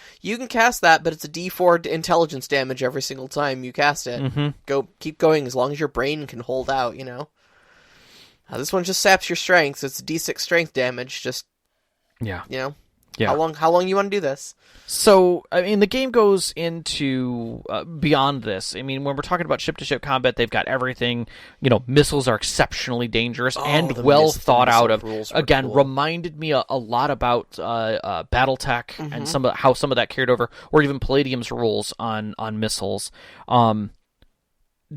S1: cast that, but it's a D4 intelligence damage every single time you cast it.
S2: Mm-hmm.
S1: Keep going as long as your brain can hold out. This one just saps your strength. So it's D6 strength damage. Just
S2: Yeah.
S1: How long you want to do this?
S2: So, I mean, the game goes into beyond this. I mean, when we're talking about ship-to-ship combat, they've got everything. Missiles are exceptionally dangerous and well thought out of. Again,
S1: cool.
S2: Reminded me a lot about BattleTech and how some of that carried over, or even Palladium's rules on missiles.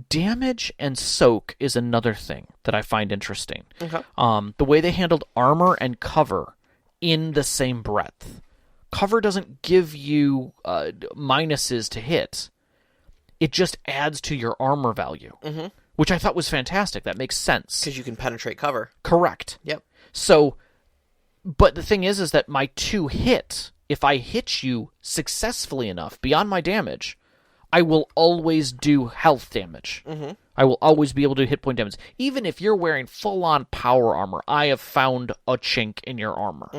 S2: Damage and soak is another thing that I find interesting.
S1: Okay.
S2: The way they handled armor and cover in the same breath. Cover doesn't give you minuses to hit. It just adds to your armor value, which I thought was fantastic. That makes sense.
S1: Because you can penetrate cover.
S2: Correct.
S1: Yep.
S2: So, but the thing is that my 2 hit, if I hit you successfully enough beyond my damage, I will always do health damage. I will always be able to do hit point damage. Even if you're wearing full-on power armor, I have found a chink in your armor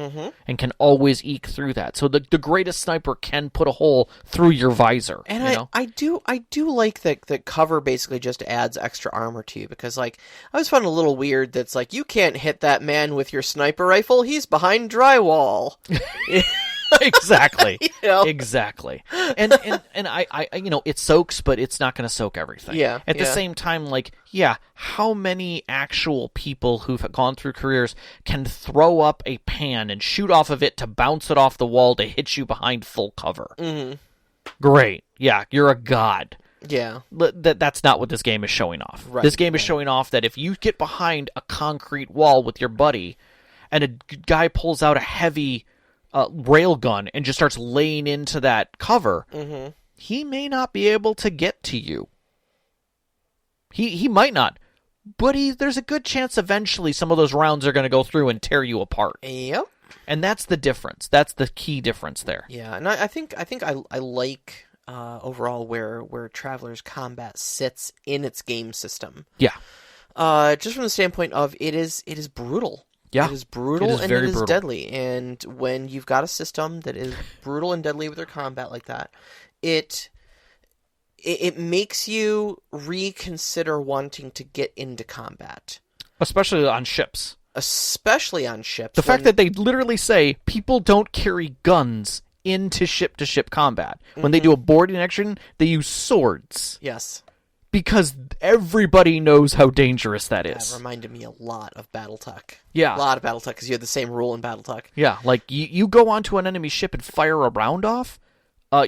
S2: and can always eke through that. So the greatest sniper can put a hole through your visor.
S1: And I do like that cover basically just adds extra armor to you, because I always found it a little weird that's like, you can't hit that man with your sniper rifle, he's behind drywall.
S2: Exactly. Exactly. And I it soaks, but it's not going to soak everything.
S1: Yeah.
S2: At the same time, how many actual people who've gone through careers can throw up a pan and shoot off of it to bounce it off the wall to hit you behind full cover? Great. Yeah, you're a god.
S1: Yeah.
S2: That's not what this game is showing off.
S1: Right,
S2: this game is showing off that if you get behind a concrete wall with your buddy and a guy pulls out a heavy railgun and just starts laying into that cover, he may not be able to get to you. He might not, but there's a good chance eventually some of those rounds are going to go through and tear you apart.
S1: Yep.
S2: And that's the difference. That's the key difference there.
S1: Yeah, and I think I like overall where Traveler's combat sits in its game system.
S2: Yeah.
S1: Just from the standpoint of it is brutal.
S2: Yeah.
S1: It is brutal and
S2: very
S1: it is
S2: brutal.
S1: Deadly. And when you've got a system that is brutal and deadly with their combat like that, it makes you reconsider wanting to get into combat.
S2: Especially on ships.
S1: especially on ships.
S2: The fact that they literally say people don't carry guns into ship-to-ship combat. When they do a boarding action, they use swords.
S1: Yes.
S2: Because everybody knows how dangerous that is.
S1: That reminded me a lot of BattleTech.
S2: Yeah.
S1: A lot of BattleTech, because you had the same rule in BattleTech.
S2: Yeah, like, you go onto an enemy ship and fire a round off,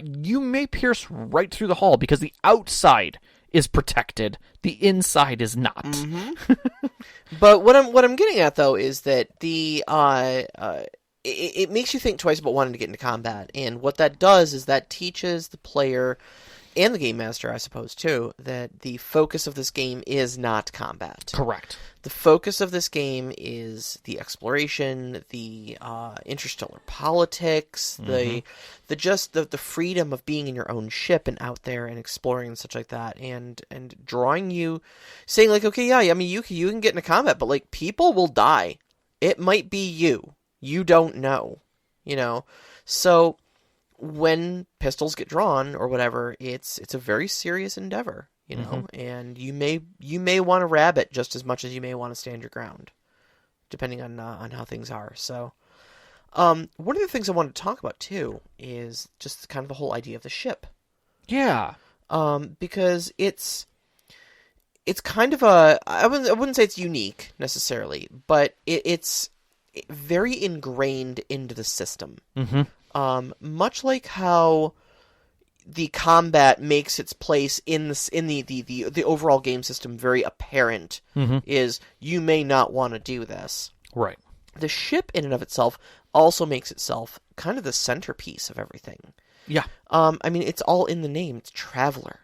S2: you may pierce right through the hull, because the outside is protected, the inside is not.
S1: Mm-hmm. But what I'm getting at, though, is that it makes you think twice about wanting to get into combat, and what that does is that teaches the player, and the game master, I suppose, too, that the focus of this game is not combat.
S2: Correct.
S1: The focus of this game is the exploration, the interstellar politics, the freedom of being in your own ship and out there and exploring and such like that, and drawing you, saying like, okay, yeah, I mean, you can get into combat, but like, people will die. It might be you. You don't know, So when pistols get drawn or whatever, it's a very serious endeavor, and you may want to rabbit just as much as you may want to stand your ground, depending on how things are. So, one of the things I wanted to talk about too is just kind of the whole idea of the ship.
S2: Yeah.
S1: Because it's kind of I wouldn't say it's unique necessarily, but it's very ingrained into the system. Mm-hmm. Much like how the combat makes its place in the overall game system very apparent, is you may not want to do this.
S2: Right.
S1: The ship in and of itself also makes itself kind of the centerpiece of everything.
S2: Yeah.
S1: I mean, it's all in the name. It's Traveler,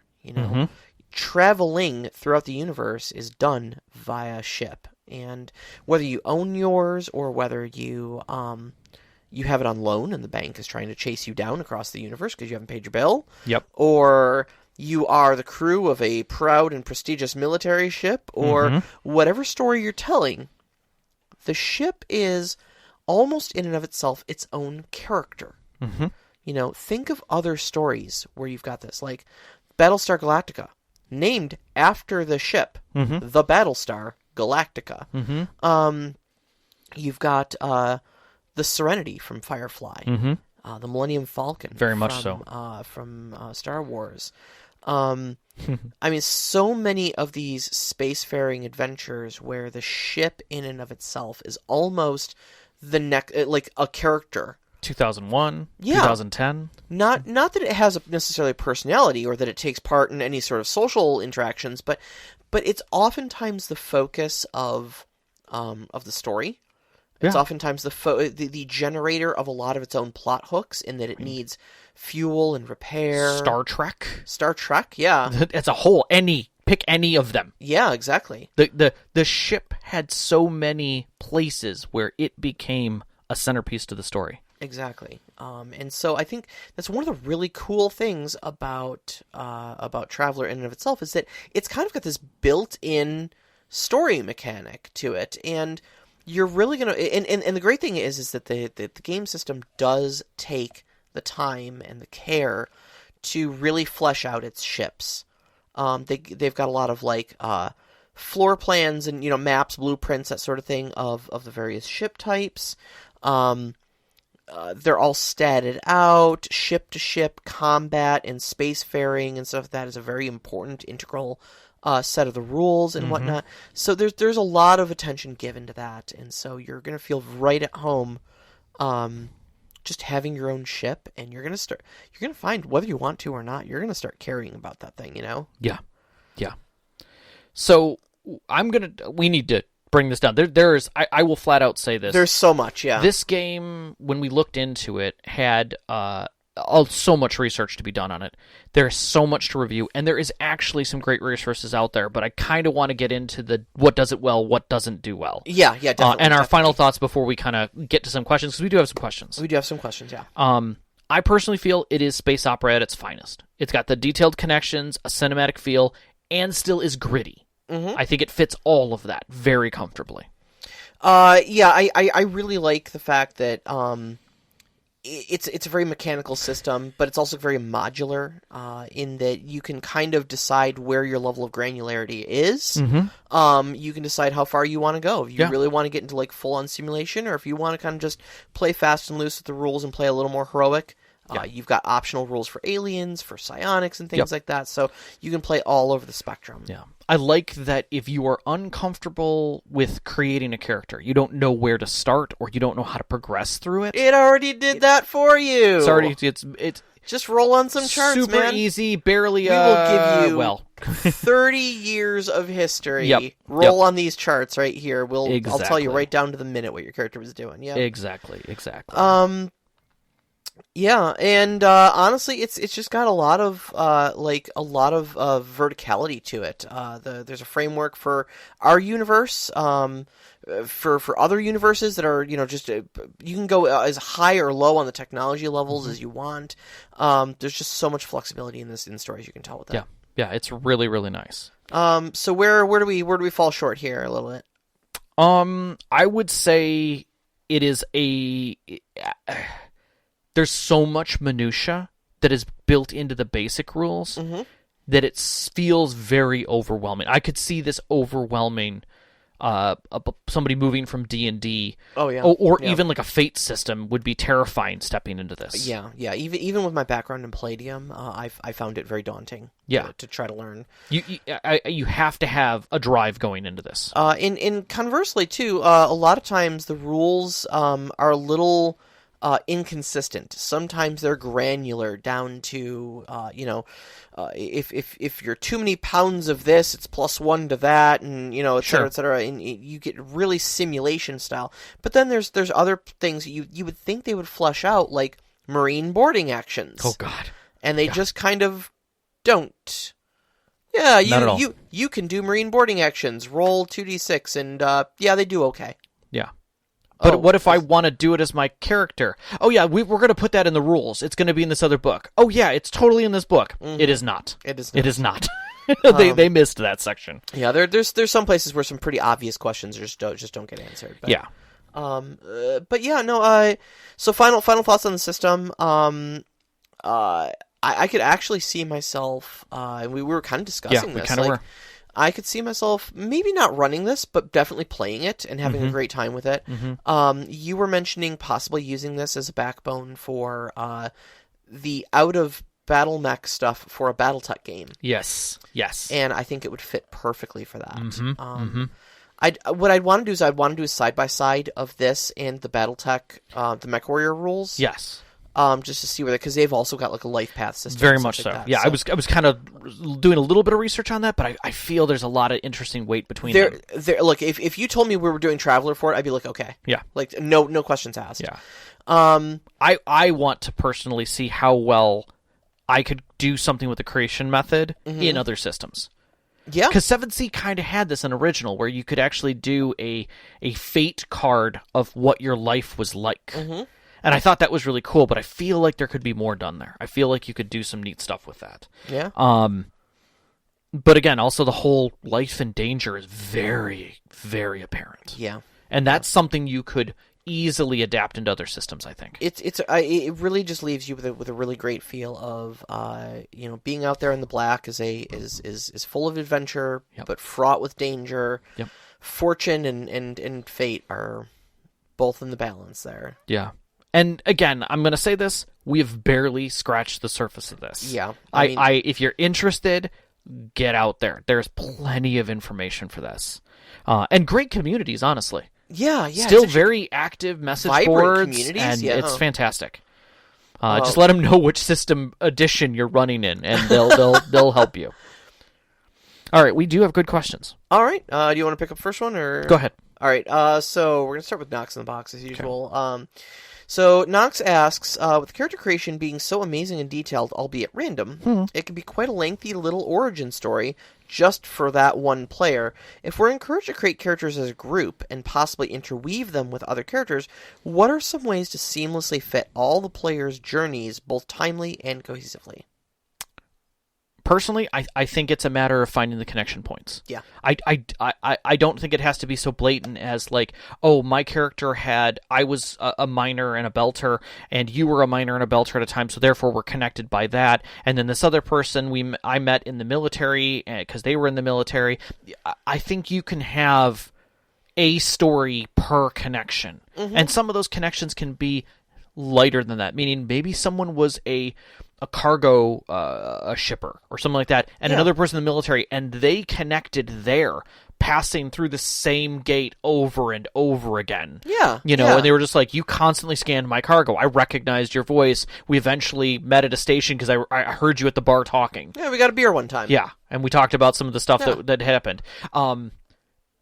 S1: Traveling throughout the universe is done via ship. And whether you own yours or whether you have it on loan and the bank is trying to chase you down across the universe because you haven't paid your bill.
S2: Yep.
S1: Or you are the crew of a proud and prestigious military ship, or whatever story you're telling, the ship is almost in and of itself its own character. Mm-hmm. Think of other stories where you've got this, like Battlestar Galactica, named after the ship, the Battlestar Galactica. Mm-hmm. You've got the Serenity from Firefly, the Millennium Falcon,
S2: very much so,
S1: from Star Wars. I mean, so many of these spacefaring adventures where the ship in and of itself is almost like a character.
S2: 2001, 2010.
S1: Not that it has necessarily a personality or that it takes part in any sort of social interactions, but it's oftentimes the focus of the story. It's oftentimes the generator of a lot of its own plot hooks, in that it needs fuel and repair.
S2: Star Trek,
S1: yeah.
S2: As a whole, pick any of them.
S1: Yeah, exactly.
S2: The ship had so many places where it became a centerpiece to the story.
S1: Exactly. And so I think that's one of the really cool things about Traveler in and of itself, is that it's kind of got this built-in story mechanic to it, and you're really going to... And the great thing is that the game system does take the time and the care to really flesh out its ships. They've got a lot of, like, floor plans and, maps, blueprints, that sort of thing of the various ship types. They're all statted out. Ship-to-ship combat and spacefaring and stuff like that is a very important, integral set of the rules and whatnot. So there's a lot of attention given to that, and so you're going to feel right at home just having your own ship, and you're going to find, whether you want to or not, you're going to start caring about that thing,
S2: Yeah. So we need to bring this down. I will flat out say this.
S1: There's so much, yeah.
S2: This game, when we looked into it, had so much research to be done on it. There's so much to review, and there is actually some great resources out there, but I kind of want to get into the what does it well, what doesn't do well.
S1: Yeah, definitely.
S2: And our final thoughts before we kind of get to some questions, because we do have some questions.
S1: Yeah.
S2: I personally feel it is space opera at its finest. It's got the detailed connections, a cinematic feel, and still is gritty. I think it fits all of that very comfortably.
S1: I really like the fact that it's a very mechanical system, but it's also very modular in that you can kind of decide where your level of granularity is. You can decide how far you want to go. If you really want to get into like full-on simulation, or if you want to kind of just play fast and loose with the rules and play a little more heroic. You've got optional rules for aliens, for psionics, and things like that, so you can play all over the spectrum.
S2: Yeah. I like that if you are uncomfortable with creating a character, you don't know where to start, or you don't know how to progress through it.
S1: It already did that for you!
S2: It's
S1: just roll on some charts,
S2: super
S1: man.
S2: Easy, barely,
S1: we will give you
S2: 30
S1: years of history. Roll on these charts right here. I'll tell you right down to the minute what your character was doing. Yeah.
S2: Exactly.
S1: Yeah, and honestly, it's just got a lot of verticality to it. There's a framework for our universe, for other universes that are just you can go as high or low on the technology levels as you want. There's just so much flexibility in stories you can tell with that.
S2: Yeah, it's really, really nice.
S1: So where do we fall short here a little bit?
S2: I would say it is there's so much minutia that is built into the basic rules that it feels very overwhelming. I could see this overwhelming somebody moving from D&D. Or even like a Fate system would be terrifying stepping into this.
S1: Yeah. Even with my background in Palladium, I found it very daunting. To try to learn.
S2: You have to have a drive going into this.
S1: And conversely too, a lot of times the rules are a little inconsistent. Sometimes they're granular down to, if you're too many pounds of this, it's +1 to that, and et cetera, et cetera, and you get really simulation style. But then there's other things you would think they would flesh out, like marine boarding actions.
S2: Oh God!
S1: And they just kind of don't. Yeah, you can do marine boarding actions. Roll 2d6, and they do okay.
S2: Yeah. But what if I want to do it as my character? Oh, yeah, we're going to put that in the rules. It's going to be in this other book. Oh, yeah, it's totally in this book. It is not. It is not. They missed that section.
S1: Yeah, there's some places where some pretty obvious questions just don't get answered. But,
S2: yeah.
S1: But yeah, no. So final thoughts on the system. I could actually see myself. And we were kind of discussing this.
S2: We kind of were.
S1: I could see myself maybe not running this, but definitely playing it and having a great time with it. You were mentioning possibly using this as a backbone for the out-of-battle mech stuff for a BattleTech game.
S2: Yes.
S1: And I think it would fit perfectly for that. What I'd want to do is I'd want to do a side-by-side of this and the BattleTech, the MechWarrior rules.
S2: Yes.
S1: Just to see where because they've also got like a life path system.
S2: Very much so.
S1: Like that,
S2: yeah, so. I was kind of doing a little bit of research on that, but I feel there's a lot of interesting weight between them.
S1: Look, if you told me we were doing Traveler for it, I'd be like, okay.
S2: Yeah.
S1: Like no questions asked.
S2: Yeah. I want to personally see how well I could do something with the creation method in other systems.
S1: Yeah.
S2: Because 7C kind of had this in original where you could actually do a fate card of what your life was like. And I thought that was really cool, but I feel like there could be more done there. I feel like you could do some neat stuff with that.
S1: Yeah.
S2: But again, also the whole life and danger is very, very apparent.
S1: Yeah.
S2: And that's something you could easily adapt into other systems, I think.
S1: It really just leaves you with a really great feel of being out there in the black is full of adventure, but fraught with danger.
S2: Yep.
S1: Fortune and fate are both in the balance there.
S2: Yeah. And again, I'm going to say this, we have barely scratched the surface of this.
S1: Yeah.
S2: If you're interested, get out there. There's plenty of information for this. And great communities, honestly.
S1: Yeah.
S2: Still very active message boards. Communities, and it's fantastic. Just let them know which system edition you're running in, and they'll help you. All right, we do have good questions.
S1: All right. Do you want to pick up the first one? Or
S2: Go ahead.
S1: All right. So we're going to start with Knox in the box, as usual. Okay. So Knox asks, with character creation being so amazing and detailed, albeit random, it can be quite a lengthy little origin story just for that one player. If we're encouraged to create characters as a group and possibly interweave them with other characters, what are some ways to seamlessly fit all the players' journeys both timely and cohesively?
S2: personally, I think it's a matter of finding the connection points.
S1: Yeah.
S2: I don't think it has to be so blatant as like, oh, my character I was a miner and a belter, and you were a miner and a belter at a time, so therefore we're connected by that. And then this other person I met in the military because they were in the military. I think you can have a story per connection, and some of those connections can be lighter than that, meaning maybe someone was a cargo a shipper or something like that, and another person in the military, and they connected there, passing through the same gate over and over again.
S1: Yeah.
S2: And they were just like, you constantly scanned my cargo. I recognized your voice. We eventually met at a station because I heard you at the bar talking.
S1: Yeah, we got a beer one time.
S2: Yeah, and we talked about some of the stuff that happened.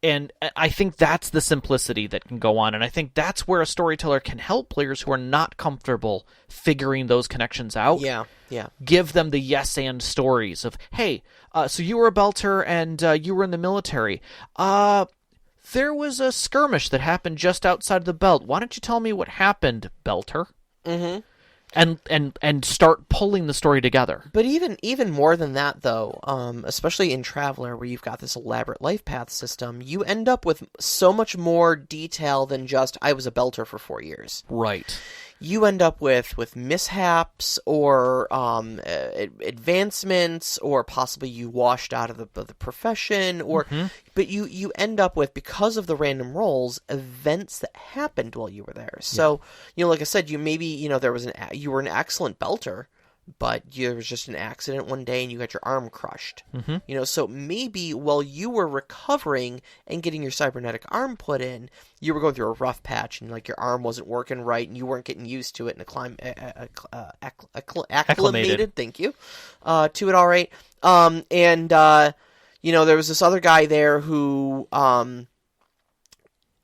S2: And I think that's the simplicity that can go on. And I think that's where a storyteller can help players who are not comfortable figuring those connections out.
S1: Yeah.
S2: Give them the yes and stories of, hey, so you were a belter and you were in the military. There was a skirmish that happened just outside the belt. Why don't you tell me what happened, belter?
S1: Mm-hmm.
S2: And start pulling the story together.
S1: But even more than that, though, especially in Traveler, where you've got this elaborate life path system, you end up with so much more detail than just, I was a belter for 4 years.
S2: Right.
S1: You end up with mishaps or advancements, or possibly you washed out of the profession, or but you end up with, because of the random rolls, events that happened while you were there. So like I said, you were an excellent belter, but there was just an accident one day and you got your arm crushed. So maybe while you were recovering and getting your cybernetic arm put in, you were going through a rough patch and like your arm wasn't working right and you weren't getting used to it and acclimated. Thank you, to it. All right. There was this other guy there who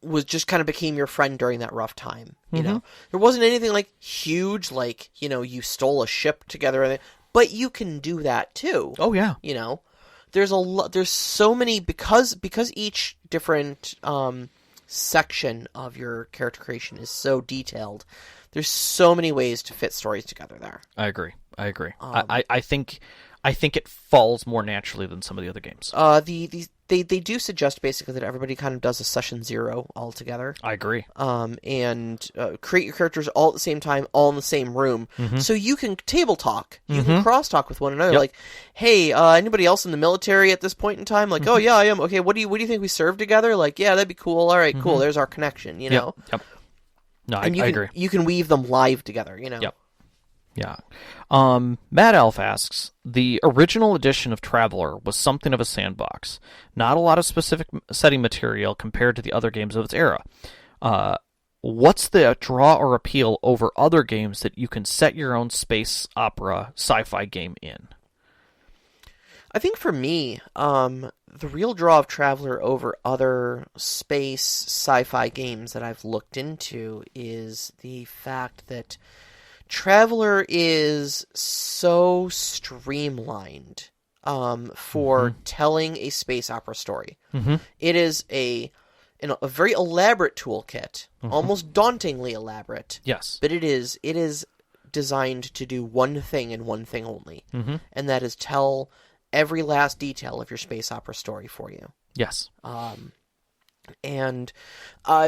S1: was just kind of became your friend during that rough time. There wasn't anything like huge, like, you stole a ship together, but you can do that too.
S2: Oh yeah.
S1: There's so many, because each different section of your character creation is so detailed. There's so many ways to fit stories together there.
S2: I agree. I think it falls more naturally than some of the other games.
S1: They do suggest basically that everybody kind of does a session 0 all together.
S2: I agree.
S1: And create your characters all at the same time, all in the same room, so you can table talk. You can cross talk with one another.
S2: Yep.
S1: Like, hey, anybody else in the military at this point in time? Like, oh yeah, I am. Okay, what do you think we serve together? Like, yeah, that'd be cool. All right, cool. There's our connection. Yep.
S2: No, I
S1: agree. You can weave them live together.
S2: Yep. Yeah. Matt Elf asks, the original edition of Traveler was something of a sandbox. Not a lot of specific setting material compared to the other games of its era. What's the draw or appeal over other games that you can set your own space opera sci-fi game in?
S1: I think for me, the real draw of Traveler over other space sci-fi games that I've looked into is the fact that Traveler is so streamlined for telling a space opera story. It is a very elaborate toolkit, almost dauntingly elaborate.
S2: Yes.
S1: But it is designed to do one thing and one thing only, and that is tell every last detail of your space opera story for you.
S2: Yes.
S1: And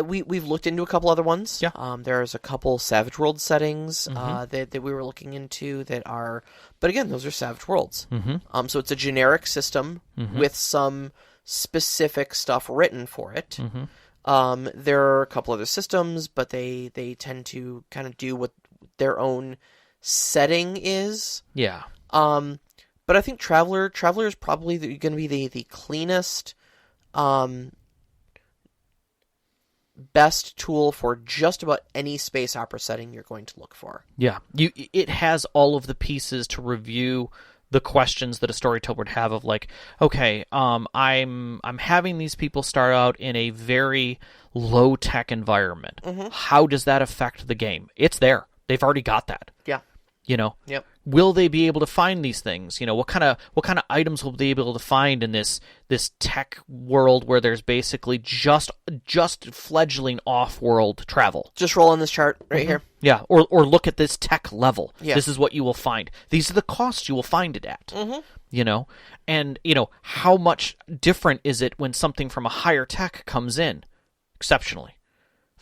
S1: we've looked into a couple other ones.
S2: Yeah.
S1: There's a couple Savage World settings that we were looking into that are, but again, those are Savage Worlds. So it's a generic system with some specific stuff written for it. There are a couple other systems, but they tend to kind of do what their own setting is.
S2: Yeah.
S1: But I think Traveler is probably going to be the cleanest, best tool for just about any space opera setting you're going to look for.
S2: Yeah, it has all of the pieces to review the questions that a storyteller would have of like, okay, I'm having these people start out in a very low tech environment. How does that affect the game? It's there. They've already got that.
S1: Yeah.
S2: Yep. will they be able to find these things? What kind of items will they be able to find in this tech world where there's basically just fledgling off-world travel?
S1: Just roll on this chart right here.
S2: Yeah, or look at this tech level.
S1: Yeah.
S2: This is what you will find. These are the costs you will find it at. And how much different is it when something from a higher tech comes in? Exceptionally.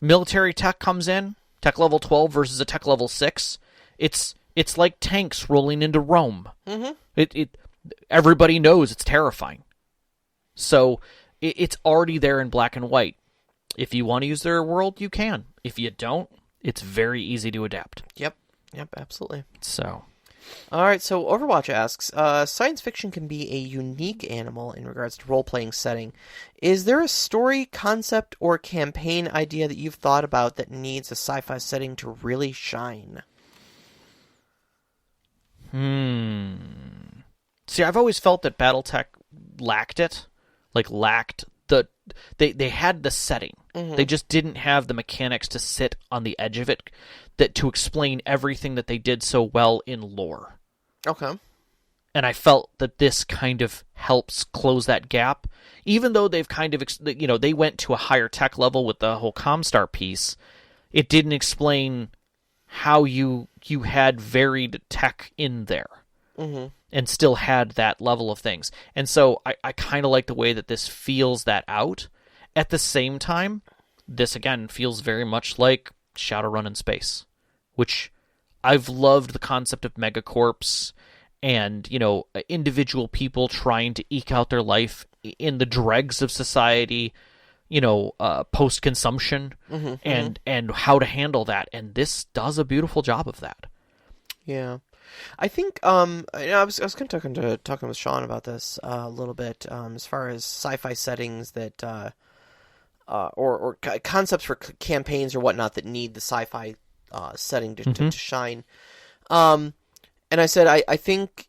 S2: Military tech comes in, tech level 12 versus a tech level 6. It's like tanks rolling into Rome. Everybody knows it's terrifying. So it's already there in black and white. If you want to use their world, you can. If you don't, it's very easy to adapt.
S1: Yep, absolutely.
S2: So,
S1: all right. So Overwatch asks, science fiction can be a unique animal in regards to role-playing setting. Is there a story, concept, or campaign idea that you've thought about that needs a sci-fi setting to really shine?
S2: See, I've always felt that BattleTech lacked it. They had the setting. They just didn't have the mechanics to sit on the edge of it to explain everything that they did so well in lore.
S1: Okay.
S2: And I felt that this kind of helps close that gap. Even though they've kind of, they went to a higher tech level with the whole Comstar piece, it didn't explain how you had varied tech in there and still had that level of things. And so I kind of like the way that this feels that out. At the same time, this again feels very much like Shadowrun in space, which I've loved the concept of megacorps and, individual people trying to eke out their life in the dregs of society, post-consumption, and how to handle that. And this does a beautiful job of that. Yeah.
S1: I think I was kind of talking with Sean about this a little bit as far as sci-fi settings that or concepts for campaigns or whatnot that need the sci-fi setting to shine. And I said I think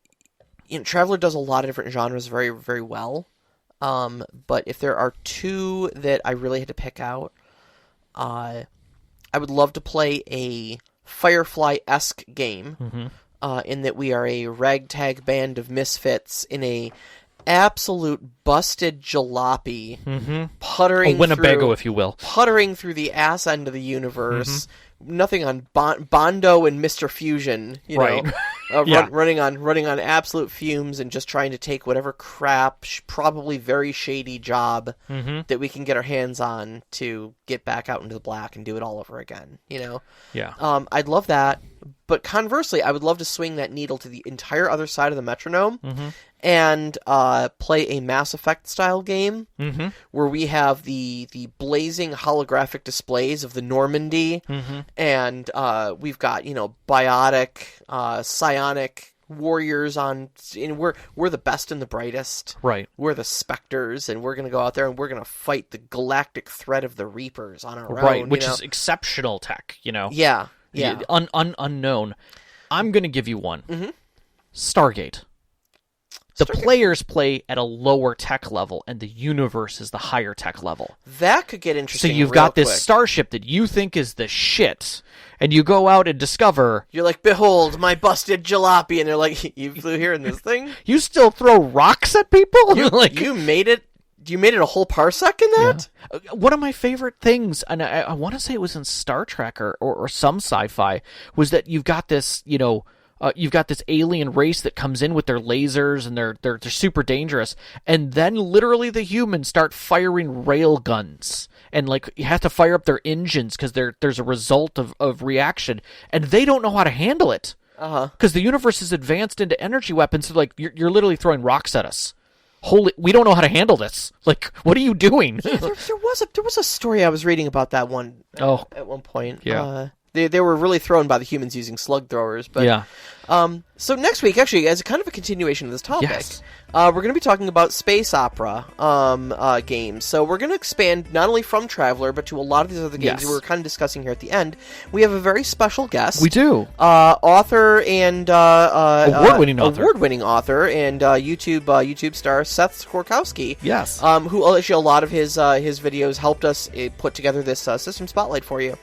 S1: Traveller does a lot of different genres very, very well. But if there are two that I really had to pick out, I would love to play a Firefly-esque game. In that we are a ragtag band of misfits in a absolute busted jalopy, puttering
S2: Winnebago,
S1: through,
S2: if you will,
S1: puttering through the ass end of the universe. Nothing on Bondo and Mr. Fusion,
S2: right?
S1: Running on absolute fumes and just trying to take whatever crap, probably very shady job that we can get our hands on to get back out into the black and do it all over again.
S2: Yeah.
S1: I'd love that. But conversely, I would love to swing that needle to the entire other side of the metronome and play a Mass Effect style game where we have the blazing holographic displays of the Normandy and we've got biotic, psionic warriors on, and we're the best and the brightest.
S2: Right.
S1: We're the Spectres, and we're gonna go out there and we're gonna fight the galactic threat of the Reapers on our own.
S2: Right, which is exceptional tech.
S1: Yeah. Yeah.
S2: Unknown. I'm going to give you one. Stargate. The players play at a lower tech level, and the universe is the higher tech level.
S1: That could get interesting.
S2: So you've got this starship that you think is the shit, and you go out and discover...
S1: You're like, behold, my busted jalopy, and they're like, you flew here in this thing?
S2: You still throw rocks at people?
S1: You made it... You made it a whole parsec in that?
S2: Yeah. One of my favorite things, and I want to say it was in Star Trek or some sci-fi, was that you've got this, you've got this alien race that comes in with their lasers and they're super dangerous, and then literally the humans start firing rail guns, and you have to fire up their engines because there's a result of reaction, and they don't know how to handle it because the universe is advanced into energy weapons. So you're literally throwing rocks at us. We don't know how to handle this. What are you doing?
S1: Yeah, there was a story I was reading about that one at one point.
S2: Yeah.
S1: They were really thrown by the humans using slug throwers. But,
S2: yeah.
S1: So next week, actually, as a kind of a continuation of this topic, we're going to be talking about space opera games. So we're going to expand not only from Traveller, but to a lot of these other games that we were kind of discussing here at the end. We have a very special guest.
S2: We do.
S1: Author and...
S2: award-winning
S1: author and YouTube star Seth Skorkowski.
S2: Yes.
S1: Who actually a lot of his videos helped us put together this System Spotlight for you.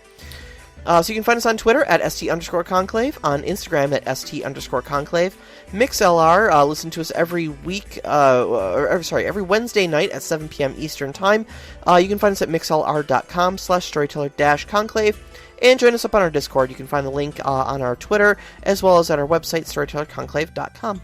S1: So you can find us on Twitter at @ST_conclave, on Instagram at @ST_conclave. MixLR, listen to us every week, every Wednesday night at 7 p.m. Eastern Time. You can find us at mixlr.com/storyteller-conclave. And join us up on our Discord. You can find the link on our Twitter, as well as at our website, storytellerconclave.com.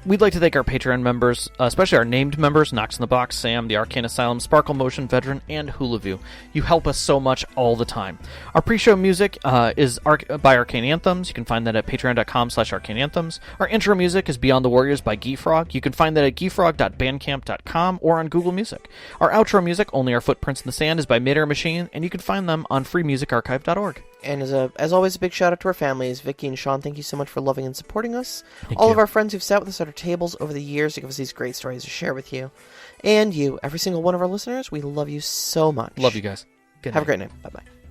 S2: We'd like to thank our Patreon members, especially our named members, Knox in the Box, Sam, the Arcane Asylum, Sparkle Motion Veteran, and Hulavu. You help us so much all the time. Our pre-show music is by Arcane Anthems. You can find that at patreon.com/arcaneanthems. Our intro music is Beyond the Warriors by Geefrog. You can find that at geefrog.bandcamp.com or on Google Music. Our outro music, Only Our Footprints in the Sand, is by Midair Machine, and you can find them on freemusicarchive.org.
S1: And as always, a big shout out to our families. Vicky and Sean, thank you so much for loving and supporting us.
S2: Thank
S1: All
S2: you.
S1: of our friends who've sat with us at our tables over the years to give us these great stories to share with you. And you, every single one of our listeners, we love you so much.
S2: Love you guys. Good
S1: Have a
S2: night.
S1: great night. Bye-bye.